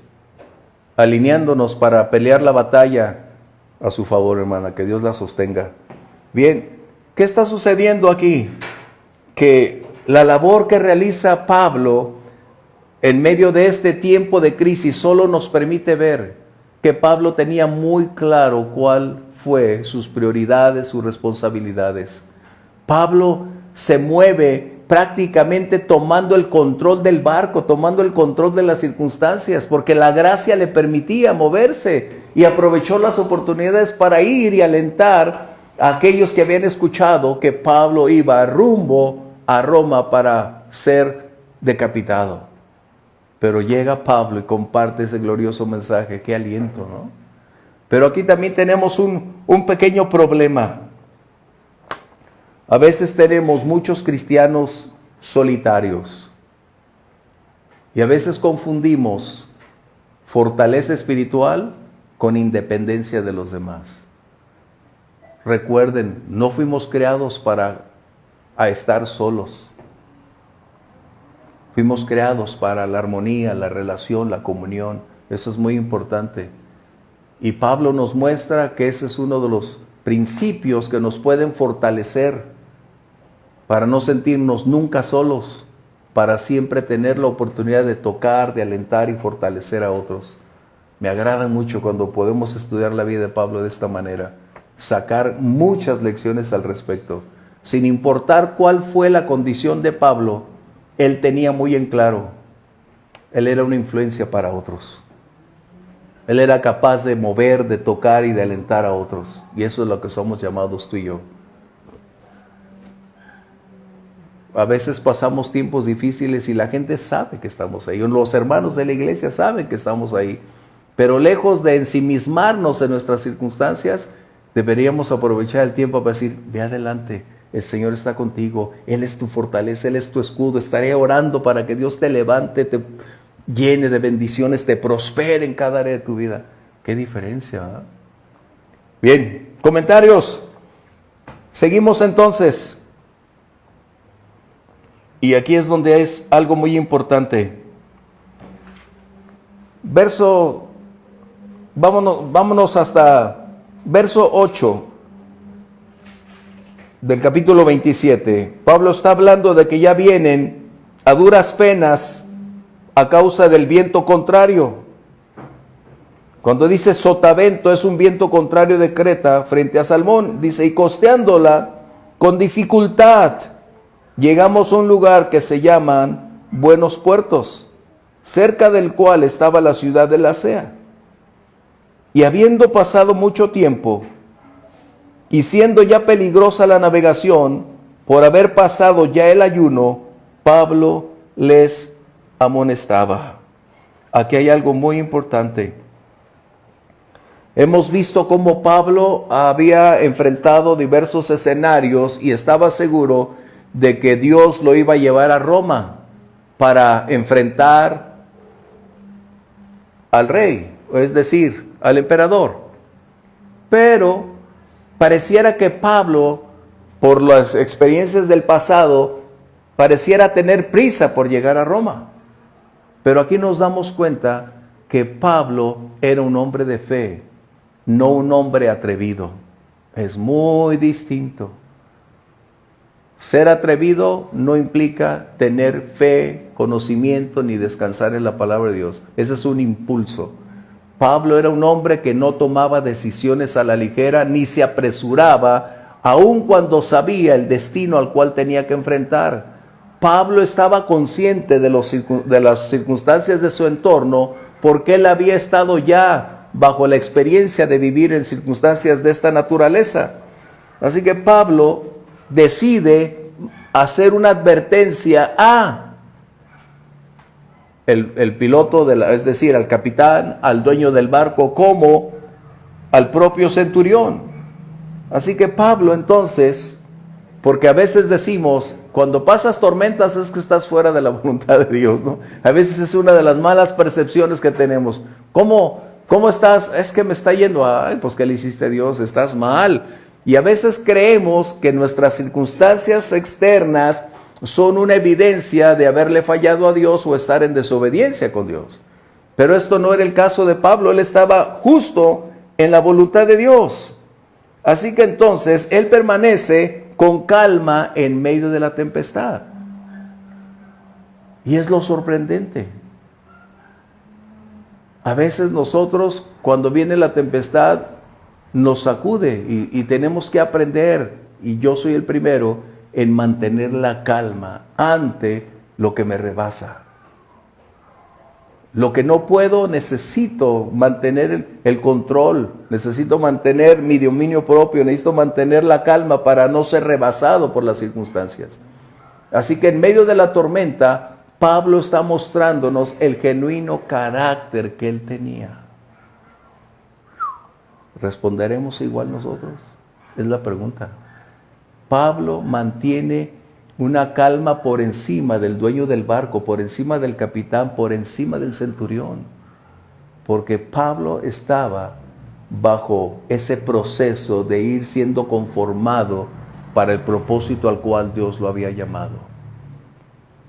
alineándonos para pelear la batalla a su favor, hermana. Que Dios la sostenga. Bien, ¿qué está sucediendo aquí? Que la labor que realiza Pablo en medio de este tiempo de crisis solo nos permite ver que Pablo tenía muy claro cuál fue sus prioridades, sus responsabilidades. Pablo se mueve prácticamente tomando el control del barco, tomando el control de las circunstancias, porque la gracia le permitía moverse y aprovechó las oportunidades para ir y alentar a aquellos que habían escuchado que Pablo iba rumbo a Roma para ser decapitado. Pero llega Pablo y comparte ese glorioso mensaje. ¡Qué aliento!, ¿no? Pero aquí también tenemos un pequeño problema. A veces tenemos muchos cristianos solitarios y a veces confundimos fortaleza espiritual con independencia de los demás. Recuerden, no fuimos creados para estar solos. Fuimos creados para la armonía, la relación, la comunión. Eso es muy importante. Y Pablo nos muestra que ese es uno de los principios que nos pueden fortalecer para no sentirnos nunca solos, para siempre tener la oportunidad de tocar, de alentar y fortalecer a otros. Me agrada mucho cuando podemos estudiar la vida de Pablo de esta manera, sacar muchas lecciones al respecto. Sin importar cuál fue la condición de Pablo, él tenía muy en claro, él era una influencia para otros. Él era capaz de mover, de tocar y de alentar a otros. Y eso es lo que somos llamados tú y yo. A veces pasamos tiempos difíciles y la gente sabe que estamos ahí. Los hermanos de la iglesia saben que estamos ahí. Pero lejos de ensimismarnos en nuestras circunstancias, deberíamos aprovechar el tiempo para decir, ve adelante, el Señor está contigo, Él es tu fortaleza, Él es tu escudo. Estaré orando para que Dios te levante, te llene de bendiciones, te prospere en cada área de tu vida. Qué diferencia, ¿eh? Bien, comentarios. Seguimos entonces. Y aquí es donde es algo muy importante. Vámonos hasta verso 8 del capítulo 27. Pablo está hablando de que ya vienen a duras penas a causa del viento contrario. Cuando dice sotavento es un viento contrario de Creta frente a Salmón. Dice, y costeándola con dificultad, llegamos a un lugar que se llaman Buenos Puertos, cerca del cual estaba la ciudad de Lasea. Y habiendo pasado mucho tiempo, y siendo ya peligrosa la navegación, por haber pasado ya el ayuno, Pablo les amonestaba. Aquí hay algo muy importante. Hemos visto cómo Pablo había enfrentado diversos escenarios y estaba seguro de que Dios lo iba a llevar a Roma para enfrentar al rey, es decir, al emperador. Pero pareciera que Pablo, por las experiencias del pasado, pareciera tener prisa por llegar a Roma. Pero aquí nos damos cuenta que Pablo era un hombre de fe, no un hombre atrevido. Es muy distinto. Ser atrevido no implica tener fe, conocimiento, ni descansar en la palabra de Dios. Ese es un impulso. Pablo era un hombre que no tomaba decisiones a la ligera, ni se apresuraba, aun cuando sabía el destino al cual tenía que enfrentar. Pablo estaba consciente de las circunstancias de su entorno, porque él había estado ya bajo la experiencia de vivir en circunstancias de esta naturaleza. Así que Pablo decide hacer una advertencia a el piloto, es decir, al capitán, al dueño del barco, como al propio centurión. Así que Pablo entonces, porque a veces decimos, cuando pasas tormentas es que estás fuera de la voluntad de Dios, ¿no? A veces es una de las malas percepciones que tenemos. ¿Cómo estás? Es que me está yendo. Ay, pues ¿qué le hiciste a Dios? Estás mal. Y a veces creemos que nuestras circunstancias externas son una evidencia de haberle fallado a Dios o estar en desobediencia con Dios. Pero esto no era el caso de Pablo. Él estaba justo en la voluntad de Dios. Así que entonces él permanece con calma en medio de la tempestad. Y es lo sorprendente. A veces nosotros, cuando viene la tempestad, nos sacude y tenemos que aprender, y yo soy el primero, en mantener la calma ante lo que me rebasa. Lo que no puedo, necesito mantener el control, necesito mantener mi dominio propio, necesito mantener la calma para no ser rebasado por las circunstancias. Así que en medio de la tormenta, Pablo está mostrándonos el genuino carácter que él tenía. ¿Responderemos igual nosotros? Es la pregunta. Pablo mantiene una calma por encima del dueño del barco, por encima del capitán, por encima del centurión. Porque Pablo estaba bajo ese proceso de ir siendo conformado para el propósito al cual Dios lo había llamado.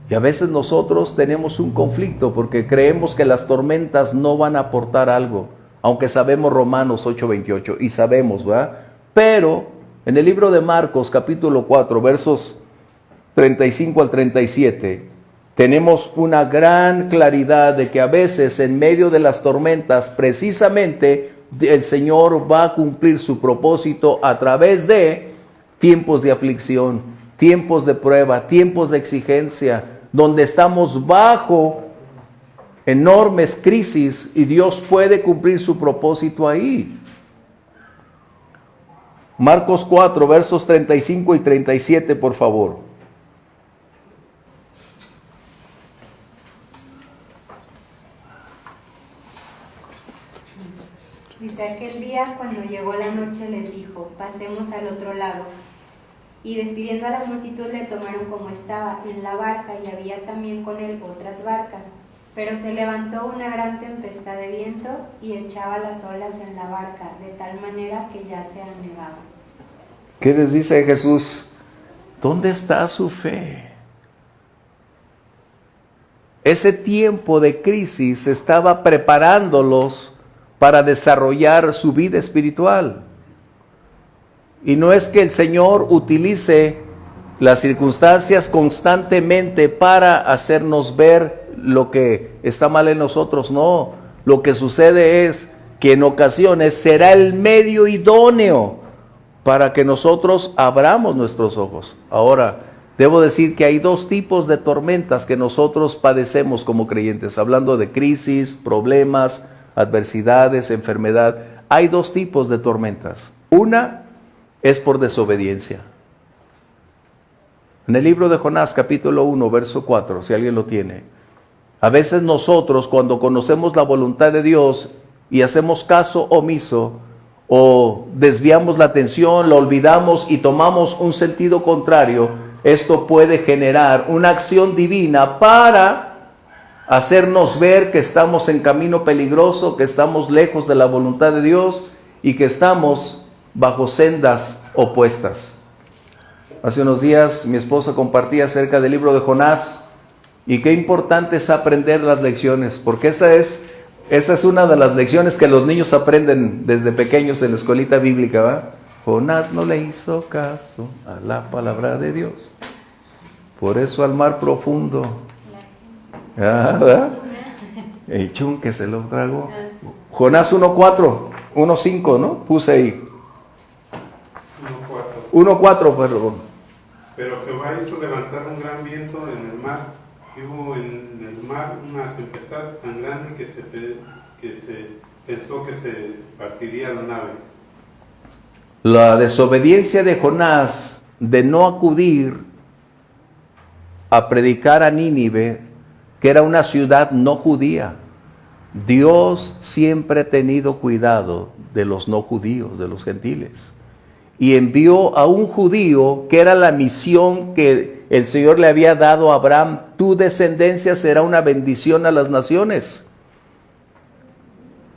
Y a veces nosotros tenemos un conflicto porque creemos que las tormentas no van a aportar algo, aunque sabemos Romanos 8:28 y sabemos, ¿verdad? Pero en el libro de Marcos capítulo 4 versos 35 al 37, tenemos una gran claridad de que a veces en medio de las tormentas, precisamente el Señor va a cumplir su propósito a través de tiempos de aflicción, tiempos de prueba, tiempos de exigencia, donde estamos bajo enormes crisis y Dios puede cumplir su propósito ahí. Marcos 4, versos 35 y 37, por favor. Dice, aquel día cuando llegó la noche les dijo, pasemos al otro lado. Y despidiendo a la multitud le tomaron como estaba en la barca y había también con él otras barcas. Pero se levantó una gran tempestad de viento y echaba las olas en la barca, de tal manera que ya se anegaba. ¿Qué les dice Jesús? ¿Dónde está su fe? Ese tiempo de crisis estaba preparándolos para desarrollar su vida espiritual. Y no es que el Señor utilice las circunstancias constantemente para hacernos ver lo que está mal en nosotros, no. Lo que sucede es que en ocasiones será el medio idóneo para que nosotros abramos nuestros ojos. Ahora, debo decir que hay dos tipos de tormentas que nosotros padecemos como creyentes, hablando de crisis, problemas, adversidades, enfermedad. Hay dos tipos de tormentas. Una es por desobediencia. En el libro de Jonás, capítulo 1, verso 4, si alguien lo tiene. A veces nosotros, cuando conocemos la voluntad de Dios y hacemos caso omiso, o desviamos la atención, la olvidamos y tomamos un sentido contrario, esto puede generar una acción divina para hacernos ver que estamos en camino peligroso, que estamos lejos de la voluntad de Dios y que estamos bajo sendas opuestas. Hace unos días mi esposa compartía acerca del libro de Jonás y qué importante es aprender las lecciones, porque esa es una de las lecciones que los niños aprenden desde pequeños en la escuelita bíblica, ¿va? Jonás no le hizo caso a la palabra de Dios, por eso al mar profundo. ¿Verdad? El chun que se lo tragó. Jonás 1:4, 1:5, ¿no? Puse ahí. 1:4, perdón. Pero Jehová hizo levantar un gran viento en el mar, y hubo en el mar una tempestad tan grande que se pensó que se partiría la nave. La desobediencia de Jonás de no acudir a predicar a Nínive, que era una ciudad no judía. Dios siempre ha tenido cuidado de los no judíos, de los gentiles. Y envió a un judío que era la misión que el Señor le había dado a Abraham: tu descendencia será una bendición a las naciones.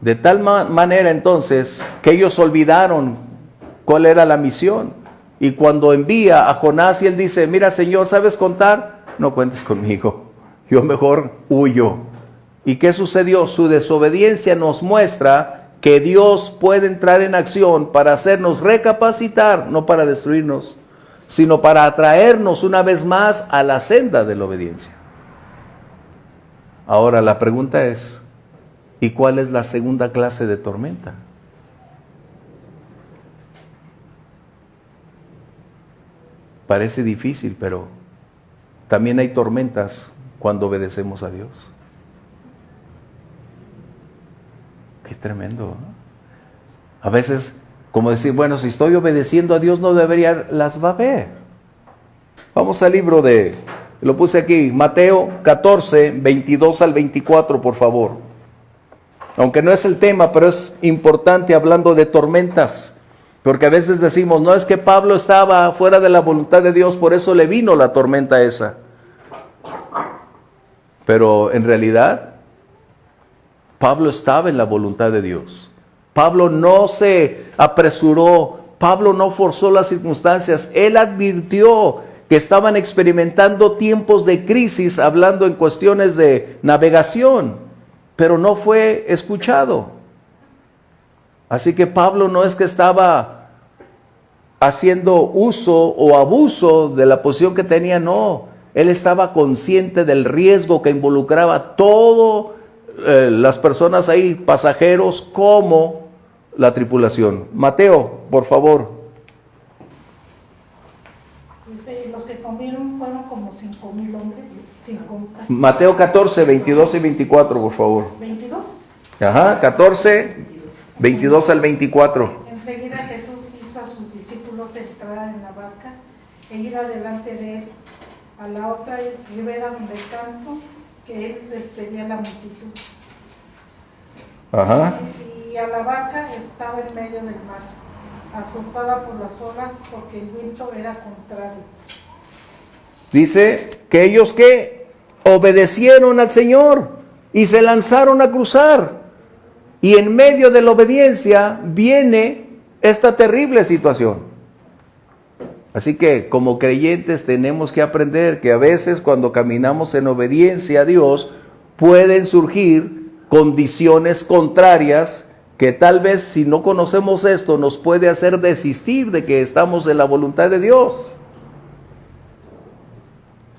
De tal manera entonces que ellos olvidaron cuál era la misión. Y cuando envía a Jonás y él dice: mira, Señor, ¿sabes contar? No cuentes conmigo, yo mejor huyo. ¿Y qué sucedió? Su desobediencia nos muestra que Dios puede entrar en acción para hacernos recapacitar, no para destruirnos, sino para atraernos una vez más a la senda de la obediencia. Ahora la pregunta es: ¿y cuál es la segunda clase de tormenta? Parece difícil, pero también hay tormentas cuando obedecemos a Dios. Qué tremendo, ¿no? A veces, como decir, bueno, si estoy obedeciendo a Dios, no debería, las va a ver. Vamos al libro lo puse aquí, Mateo 14, 22 al 24, por favor. Aunque no es el tema, pero es importante hablando de tormentas. Porque a veces decimos: no, es que Pablo estaba fuera de la voluntad de Dios, por eso le vino la tormenta esa. Pero en realidad, Pablo estaba en la voluntad de Dios. Pablo no se apresuró, Pablo no forzó las circunstancias. Él advirtió que estaban experimentando tiempos de crisis, hablando en cuestiones de navegación, pero no fue escuchado. Así que Pablo no es que estaba haciendo uso o abuso de la posición que tenía, no. Él estaba consciente del riesgo que involucraba a todas las personas ahí, pasajeros como la tripulación. Mateo, por favor. Dice: los que comieron fueron como 5,000 hombres, sin contar. Mateo 14, 22 y 24, por favor. 22. Ajá, 14, 22 al 24. Enseguida Jesús hizo a sus discípulos entrar en la barca e ir adelante de él a la otra ribera donde tanto que él despedía a la multitud. Ajá. Y a la barca estaba en medio del mar, azotada por las olas, porque el viento era contrario. Dice que ellos que obedecieron al Señor y se lanzaron a cruzar. Y en medio de la obediencia viene esta terrible situación. Así que como creyentes tenemos que aprender que a veces cuando caminamos en obediencia a Dios pueden surgir condiciones contrarias que tal vez, si no conocemos esto, nos puede hacer desistir de que estamos en la voluntad de Dios.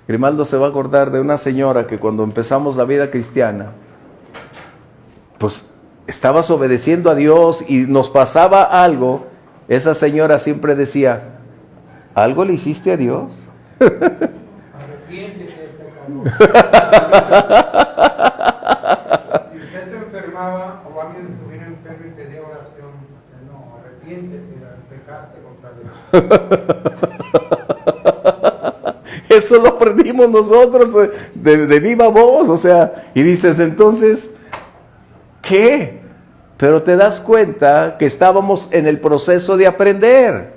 Grimaldo se va a acordar de una señora que cuando empezamos la vida cristiana, pues estabas obedeciendo a Dios y nos pasaba algo. Esa señora siempre decía: ¿algo le hiciste a Dios? Arrepiéntete, pecador. Si usted se enfermaba o alguien estuviera enfermo y pedía oración, no, arrepiéntete, pecaste contra Dios. Eso lo aprendimos nosotros de viva voz, o sea, y dices entonces, ¿qué? Pero te das cuenta que estábamos en el proceso de aprender.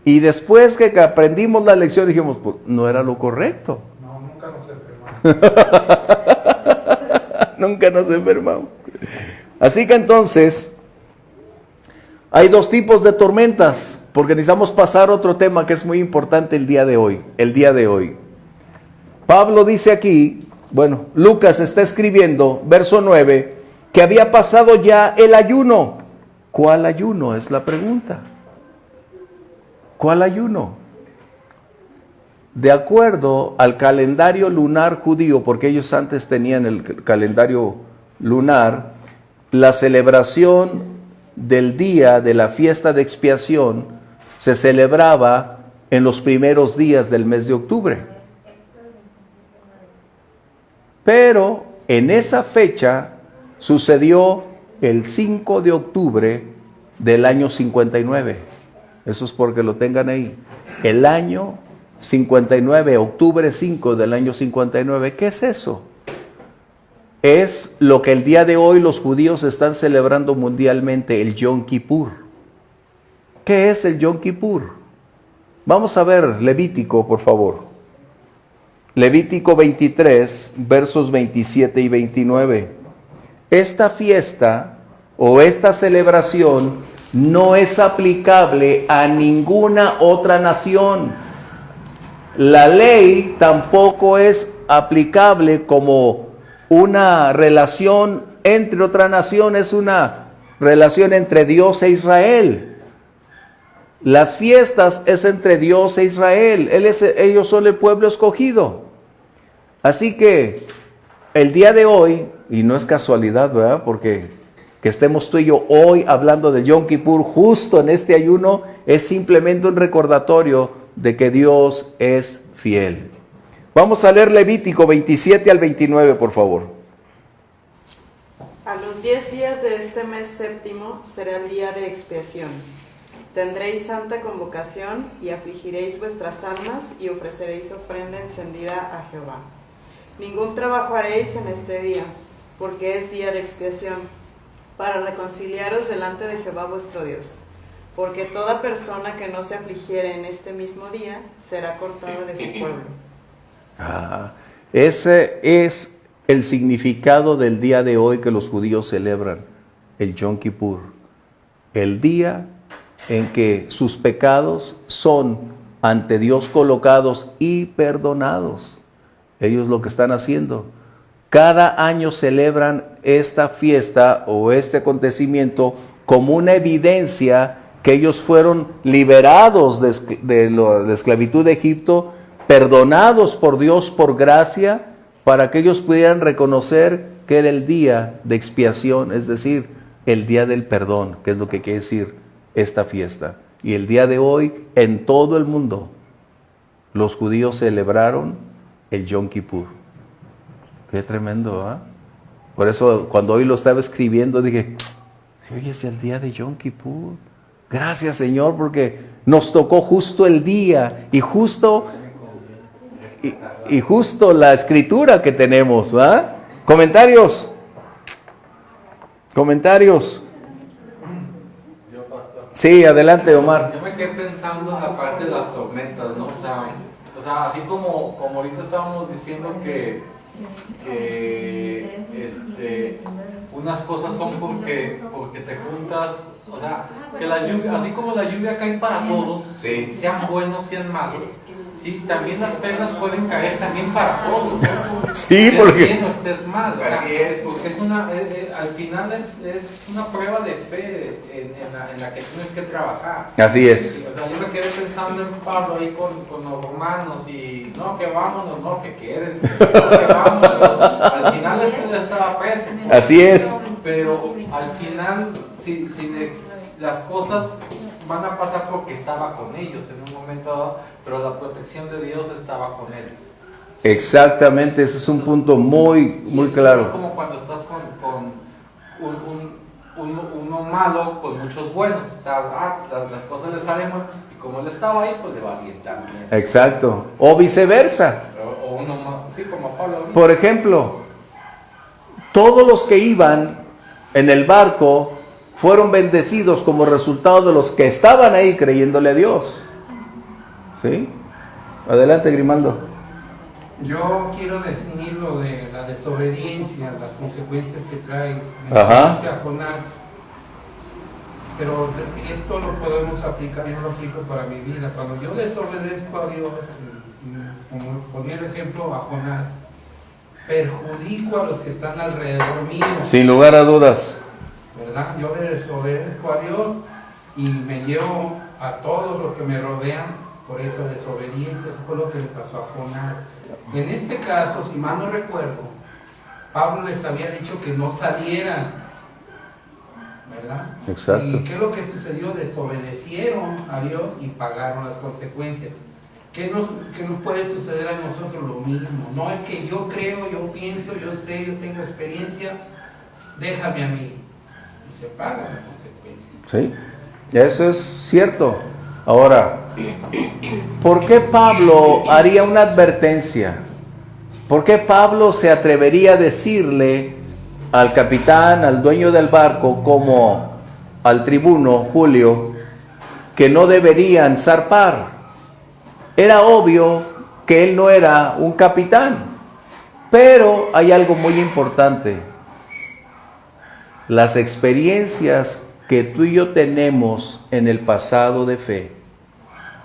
Y después que aprendimos la lección dijimos: pues no era lo correcto. No, nunca nos enfermamos. Nunca nos enfermamos. Así que entonces, hay dos tipos de tormentas, porque necesitamos pasar a otro tema que es muy importante el día de hoy. El día de hoy. Pablo dice aquí, bueno, Lucas está escribiendo, verso 9, que había pasado ya el ayuno. ¿Cuál ayuno? Es la pregunta. ¿Cuál ayuno? De acuerdo al calendario lunar judío, porque ellos antes tenían el calendario lunar, la celebración del día de la fiesta de expiación se celebraba en los primeros días del mes de octubre. Pero en esa fecha sucedió el 5 de octubre del año 59. Eso es porque lo tengan ahí. El año 59, octubre 5 del año 59. ¿Qué es eso? Es lo que el día de hoy los judíos están celebrando mundialmente, el Yom Kippur. ¿Qué es el Yom Kippur? Vamos a ver Levítico, por favor. Levítico 23, versos 27 y 29. Esta fiesta o esta celebración no es aplicable a ninguna otra nación. La ley tampoco es aplicable como una relación entre otra nación, es una relación entre Dios e Israel. Las fiestas es entre Dios e Israel. Ellos son el pueblo escogido. Así que el día de hoy, y no es casualidad, ¿verdad? Porque que estemos tú y yo hoy hablando de Yom Kippur justo en este ayuno, es simplemente un recordatorio de que Dios es fiel. Vamos a leer Levítico 27 al 29, por favor. A los 10 días de este mes séptimo será el día de expiación. Tendréis santa convocación y afligiréis vuestras almas y ofreceréis ofrenda encendida a Jehová. Ningún trabajo haréis en este día, porque es día de expiación, para reconciliaros delante de Jehová vuestro Dios. Porque toda persona que no se afligiere en este mismo día será cortada de su pueblo. Ese es el significado del día de hoy que los judíos celebran, el Yom Kippur. El día en que sus pecados son ante Dios colocados y perdonados. Ellos lo que están haciendo. Cada año celebran esta fiesta o este acontecimiento como una evidencia que ellos fueron liberados de la esclavitud de Egipto, perdonados por Dios por gracia, para que ellos pudieran reconocer que era el día de expiación, es decir, el día del perdón, que es lo que quiere decir esta fiesta. Y el día de hoy, en todo el mundo, los judíos celebraron el Yom Kippur. Qué tremendo, ¿ah? Por eso, cuando hoy lo estaba escribiendo, dije, hoy es el día de Yom Kippur. Gracias, Señor, porque nos tocó justo el día y justo la escritura que tenemos, ¿va? Comentarios. Sí, adelante, Omar. Yo me quedé pensando en la parte de las tormentas, ¿no? O sea, así como ahorita estábamos diciendo que unas cosas son porque te juntas, o sea, que la lluvia, así como la lluvia cae para todos, Sí. sean buenos, sean malos, sí, también las penas pueden caer también para todos. Sí, estés porque... bien o estés mal, o sea, Así es. porque es al final es una prueba de fe en la que tienes que trabajar. Así es. Sí, o sea, yo me quedé pensando en Pablo ahí con los romanos y no, que vámonos, no, que quédense, no, que vámonos. Al final él estaba preso. Así es. Pero al final, las cosas van a pasar porque estaba con ellos en un momento dado, pero la protección de Dios estaba con él. Exactamente, ese es un punto muy claro. Es como cuando estás con uno malo con muchos buenos. O sea, las cosas le salen mal y como él estaba ahí, pues le va bien también. Exacto. O viceversa. O uno más, sí, como Pablo. Por ejemplo, todos los que iban en el barco fueron bendecidos como resultado de los que estaban ahí creyéndole a Dios. ¿Sí? Adelante, Grimaldo. Yo quiero definir lo de la desobediencia, las consecuencias que trae Ajá. a Jonás. Pero esto lo podemos aplicar, yo lo aplico para mi vida. Cuando yo desobedezco a Dios, como poner ejemplo a Jonás, perjudico a los que están alrededor mío. Sin lugar a dudas. ¿Verdad? Yo le desobedezco a Dios y me llevo a todos los que me rodean por esa desobediencia. Eso fue lo que le pasó a Jonás. En este caso, si mal no recuerdo, Pablo les había dicho que no salieran, ¿verdad? Exacto. ¿Y qué es lo que sucedió? Desobedecieron a Dios y pagaron las consecuencias. ¿Qué nos puede suceder a nosotros? Lo mismo. No es que yo creo, yo pienso, yo sé, yo tengo experiencia, déjame a mí. Y se pagan las consecuencias. Sí, eso es cierto. Ahora, ¿por qué Pablo haría una advertencia? ¿Por qué Pablo se atrevería a decirle al capitán, al dueño del barco, como al tribuno Julio, que no deberían zarpar? Era obvio que él no era un capitán. Pero hay algo muy importante. Las experiencias que tú y yo tenemos en el pasado de fe,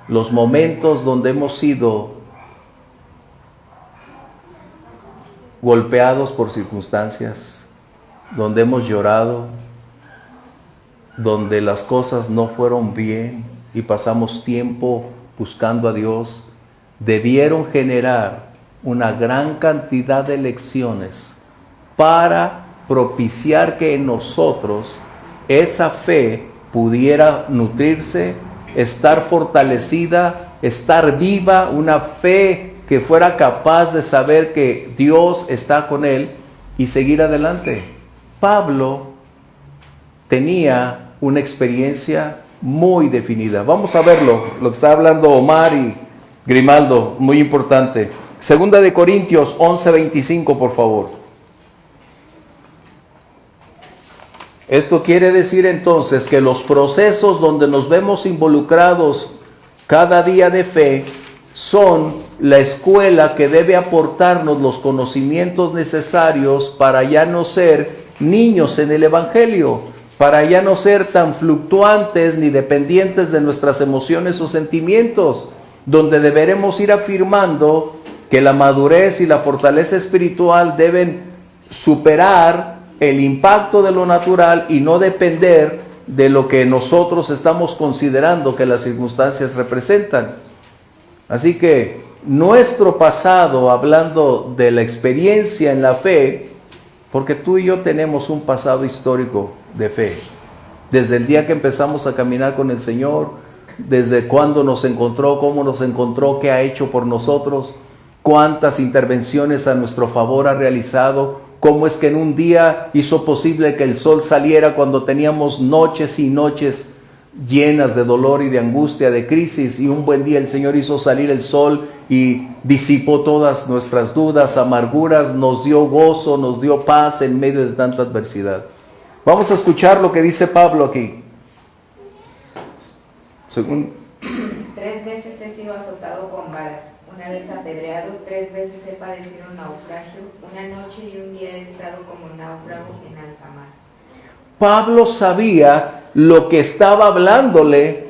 los momentos donde hemos sido golpeados por circunstancias, donde hemos llorado, donde las cosas no fueron bien y pasamos tiempo buscando a Dios, debieron generar una gran cantidad de lecciones para propiciar que en nosotros esa fe pudiera nutrirse, estar fortalecida, estar viva, una fe que fuera capaz de saber que Dios está con él y seguir adelante. Pablo tenía una experiencia muy definida. Vamos a verlo, lo que está hablando Omar y Grimaldo, muy importante. Segunda de Corintios 11:25, por favor. Esto quiere decir entonces que los procesos donde nos vemos involucrados cada día de fe son la escuela que debe aportarnos los conocimientos necesarios para ya no ser niños en el Evangelio, para ya no ser tan fluctuantes ni dependientes de nuestras emociones o sentimientos, donde deberemos ir afirmando que la madurez y la fortaleza espiritual deben superar el impacto de lo natural y no depender de lo que nosotros estamos considerando que las circunstancias representan. Así que nuestro pasado, hablando de la experiencia en la fe, porque tú y yo tenemos un pasado histórico de fe, desde el día que empezamos a caminar con el Señor, desde cuándo nos encontró, cómo nos encontró, qué ha hecho por nosotros, cuántas intervenciones a nuestro favor ha realizado, cómo es que en un día hizo posible que el sol saliera cuando teníamos noches y noches llenas de dolor y de angustia, de crisis, y un buen día el Señor hizo salir el sol y disipó todas nuestras dudas, amarguras, nos dio gozo, nos dio paz en medio de tanta adversidad. Vamos a escuchar lo que dice Pablo aquí. Según 3 veces he sido azotado con varas, una vez apedreado, 3 veces he padecido un naufragio, una noche y un día he estado como náufrago en alta mar. Pablo sabía lo que estaba hablándole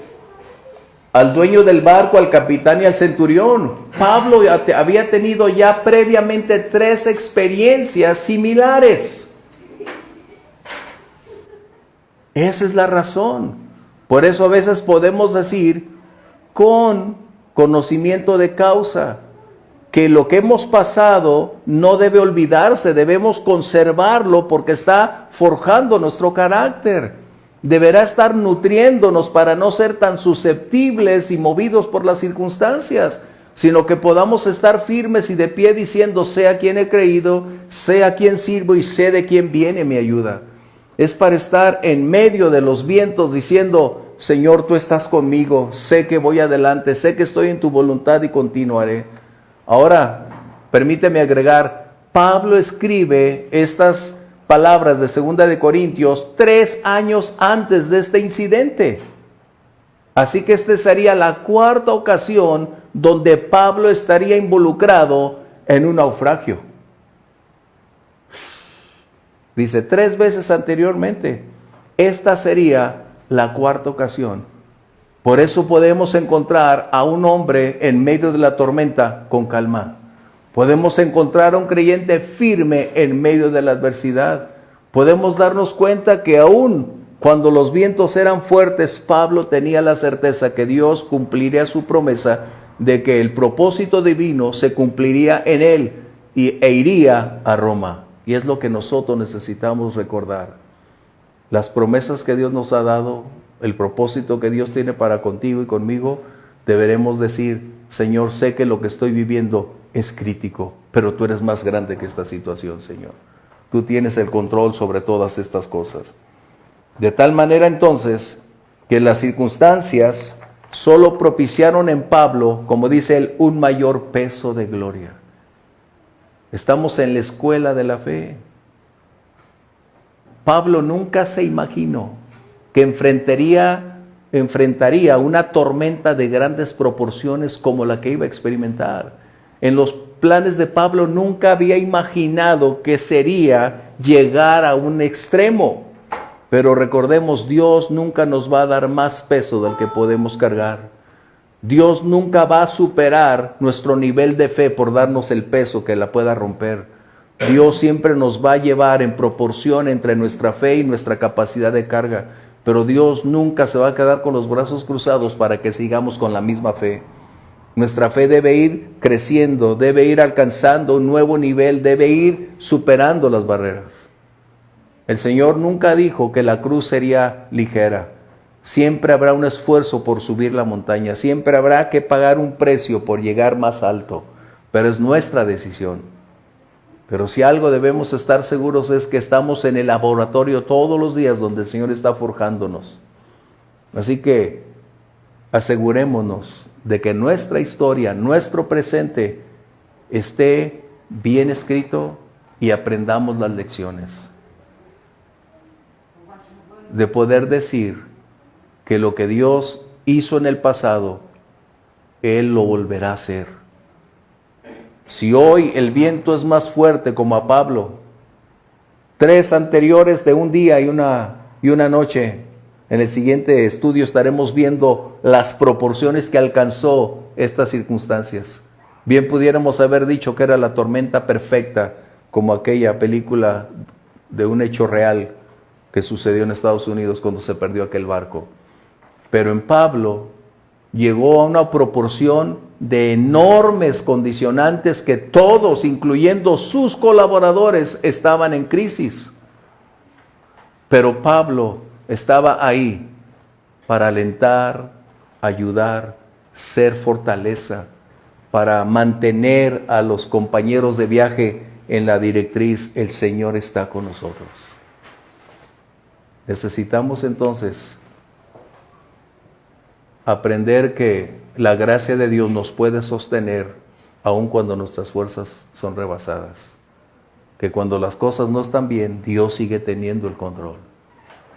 al dueño del barco, al capitán y al centurión. Pablo había tenido ya previamente 3 experiencias similares. Esa es la razón. Por eso a veces podemos decir con conocimiento de causa que lo que hemos pasado no debe olvidarse, debemos conservarlo porque está forjando nuestro carácter. Deberá estar nutriéndonos para no ser tan susceptibles y movidos por las circunstancias, sino que podamos estar firmes y de pie diciendo: sé a quién he creído, sé a quién sirvo y sé de quién viene mi ayuda. Es para estar en medio de los vientos diciendo: Señor, tú estás conmigo, sé que voy adelante, sé que estoy en tu voluntad y continuaré. Ahora, permíteme agregar, Pablo escribe estas palabras de 2 de Corintios 3 años antes de este incidente. Así que esta sería la 4ª ocasión donde Pablo estaría involucrado en un naufragio. Dice 3 veces anteriormente. Esta sería la 4ª ocasión. Por eso podemos encontrar a un hombre en medio de la tormenta con calma. Podemos encontrar a un creyente firme en medio de la adversidad. Podemos darnos cuenta que aún cuando los vientos eran fuertes, Pablo tenía la certeza que Dios cumpliría su promesa de que el propósito divino se cumpliría en él e iría a Roma. Y es lo que nosotros necesitamos recordar. Las promesas que Dios nos ha dado, el propósito que Dios tiene para contigo y conmigo, deberemos decir: Señor, sé que lo que estoy viviendo es crítico, pero tú eres más grande que esta situación, Señor. Tú tienes el control sobre todas estas cosas. De tal manera entonces que las circunstancias solo propiciaron en Pablo, como dice él, un mayor peso de gloria. Estamos en la escuela de la fe. Pablo nunca se imaginó que enfrentaría una tormenta de grandes proporciones como la que iba a experimentar. en los planes de Pablo nunca había imaginado que sería llegar a un extremo. Pero recordemos, Dios nunca nos va a dar más peso del que podemos cargar. Dios nunca va a superar nuestro nivel de fe por darnos el peso que la pueda romper. Dios siempre nos va a llevar en proporción entre nuestra fe y nuestra capacidad de carga. Pero Dios nunca se va a quedar con los brazos cruzados para que sigamos con la misma fe. Nuestra fe debe ir creciendo, debe ir alcanzando un nuevo nivel, debe ir superando las barreras. El Señor nunca dijo que la cruz sería ligera. Siempre habrá un esfuerzo por subir la montaña, siempre habrá que pagar un precio por llegar más alto, pero es nuestra decisión. Pero si algo debemos estar seguros es que estamos en el laboratorio todos los días donde el Señor está forjándonos. Así que asegurémonos de que nuestra historia, nuestro presente, esté bien escrito y aprendamos las lecciones. De poder decir que lo que Dios hizo en el pasado, Él lo volverá a hacer. Si hoy el viento es más fuerte como a Pablo, 3 anteriores de un día y una noche, en el siguiente estudio estaremos viendo las proporciones que alcanzó estas circunstancias. Bien pudiéramos haber dicho que era la tormenta perfecta, como aquella película de un hecho real que sucedió en Estados Unidos cuando se perdió aquel barco. Pero en Pablo llegó a una proporción de enormes condicionantes que todos, incluyendo sus colaboradores, estaban en crisis. Pero Pablo estaba ahí para alentar, ayudar, ser fortaleza, para mantener a los compañeros de viaje en la directriz: el Señor está con nosotros. Necesitamos entonces aprender que la gracia de Dios nos puede sostener aun cuando nuestras fuerzas son rebasadas. Que cuando las cosas no están bien, Dios sigue teniendo el control.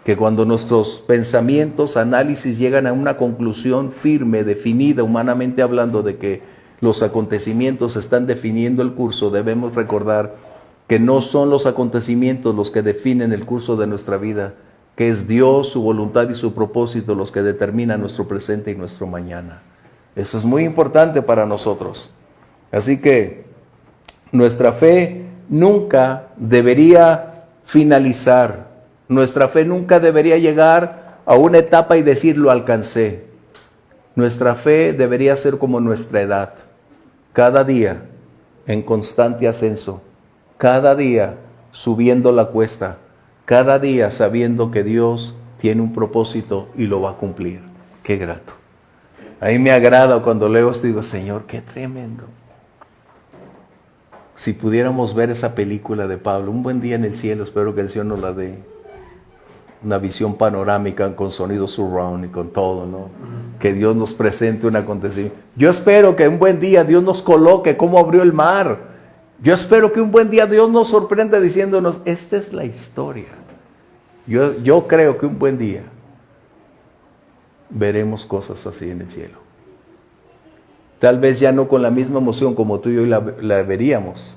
Que cuando nuestros pensamientos, análisis llegan a una conclusión firme, definida humanamente hablando, de que los acontecimientos están definiendo el curso, debemos recordar que no son los acontecimientos los que definen el curso de nuestra vida, que es Dios, su voluntad y su propósito los que determinan nuestro presente y nuestro mañana. Eso es muy importante para nosotros. Así que nuestra fe nunca debería finalizar. Nuestra fe nunca debería llegar a una etapa y decir: lo alcancé. Nuestra fe debería ser como nuestra edad. Cada día en constante ascenso. Cada día subiendo la cuesta. Cada día sabiendo que Dios tiene un propósito y lo va a cumplir. Qué grato. A mí me agrada cuando leo esto y digo: Señor, qué tremendo. Si pudiéramos ver esa película de Pablo, Un buen día en el cielo, espero que el Señor nos la dé. Una visión panorámica con sonido surround y con todo, ¿no? Que Dios nos presente un acontecimiento. Yo espero que un buen día Dios nos coloque cómo abrió el mar. Yo espero que un buen día Dios nos sorprenda diciéndonos: esta es la historia. Yo creo que un buen día veremos cosas así en el cielo. Tal vez ya no con la misma emoción como tú y yo la veríamos,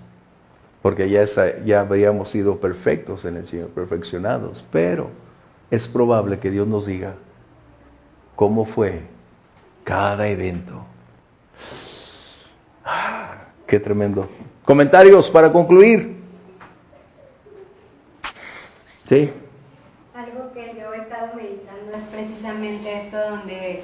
porque ya habríamos sido perfectos en el cielo, perfeccionados, pero es probable que Dios nos diga cómo fue cada evento. Qué tremendo. Comentarios para concluir. Sí. Algo que yo he estado meditando es precisamente esto donde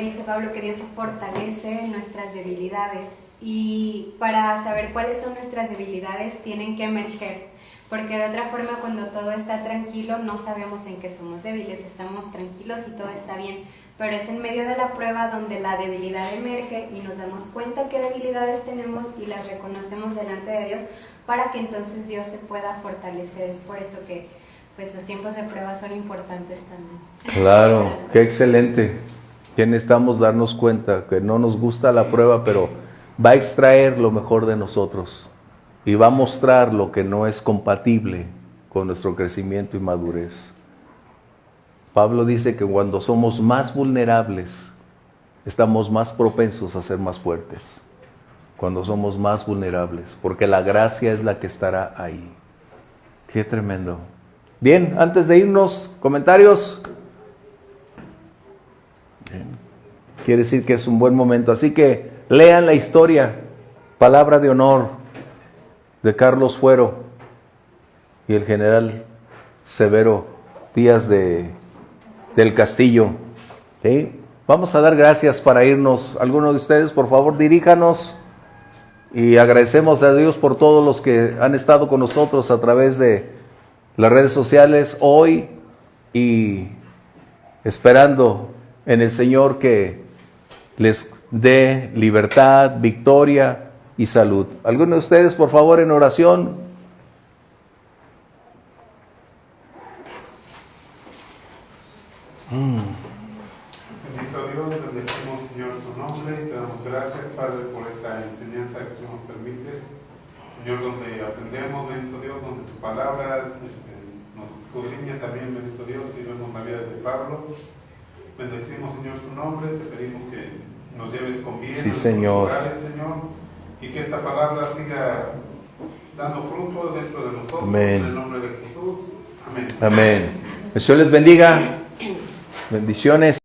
dice Pablo que Dios se fortalece en nuestras debilidades, y para saber cuáles son nuestras debilidades tienen que emerger, porque de otra forma cuando todo está tranquilo no sabemos en qué somos débiles, estamos tranquilos y todo está bien, pero es en medio de la prueba donde la debilidad emerge y nos damos cuenta qué debilidades tenemos y las reconocemos delante de Dios para que entonces Dios se pueda fortalecer. Es por eso que pues los tiempos de prueba son importantes también. Claro, qué excelente. Que necesitamos darnos cuenta que no nos gusta la prueba, pero va a extraer lo mejor de nosotros y va a mostrar lo que no es compatible con nuestro crecimiento y madurez. Pablo dice que cuando somos más vulnerables, estamos más propensos a ser más fuertes. cuando somos más vulnerables, porque la gracia es la que estará ahí. Qué tremendo. Bien, antes de irnos, comentarios. Bien. Quiere decir que es un buen momento, así que lean la historia, palabra de honor de Carlos Fuero y el general Severo Díaz del Castillo. ¿Sí? Vamos a dar gracias para irnos. Algunos de ustedes, por favor, diríjanos, y agradecemos a Dios por todos los que han estado con nosotros a través de las redes sociales hoy, y esperando en el Señor que les dé libertad, victoria y salud. Algunos de ustedes, por favor, en oración. Bendito Dios, bendecimos, Señor, tu nombre y te damos gracias, Padre, por esta enseñanza que tú nos permites. Señor, donde aprendemos, bendito Dios, donde tu palabra nos escudriña también, bendito Dios, y vemos la vida de Pablo. Bendecimos, Señor, tu nombre, te pedimos que nos lleves con bien Sí, a Señor. nuestros hogares, Señor, y que esta palabra siga dando fruto dentro de nosotros. Amén. En el nombre de Jesús. Amén. Amén. El Señor les bendiga. Bendiciones.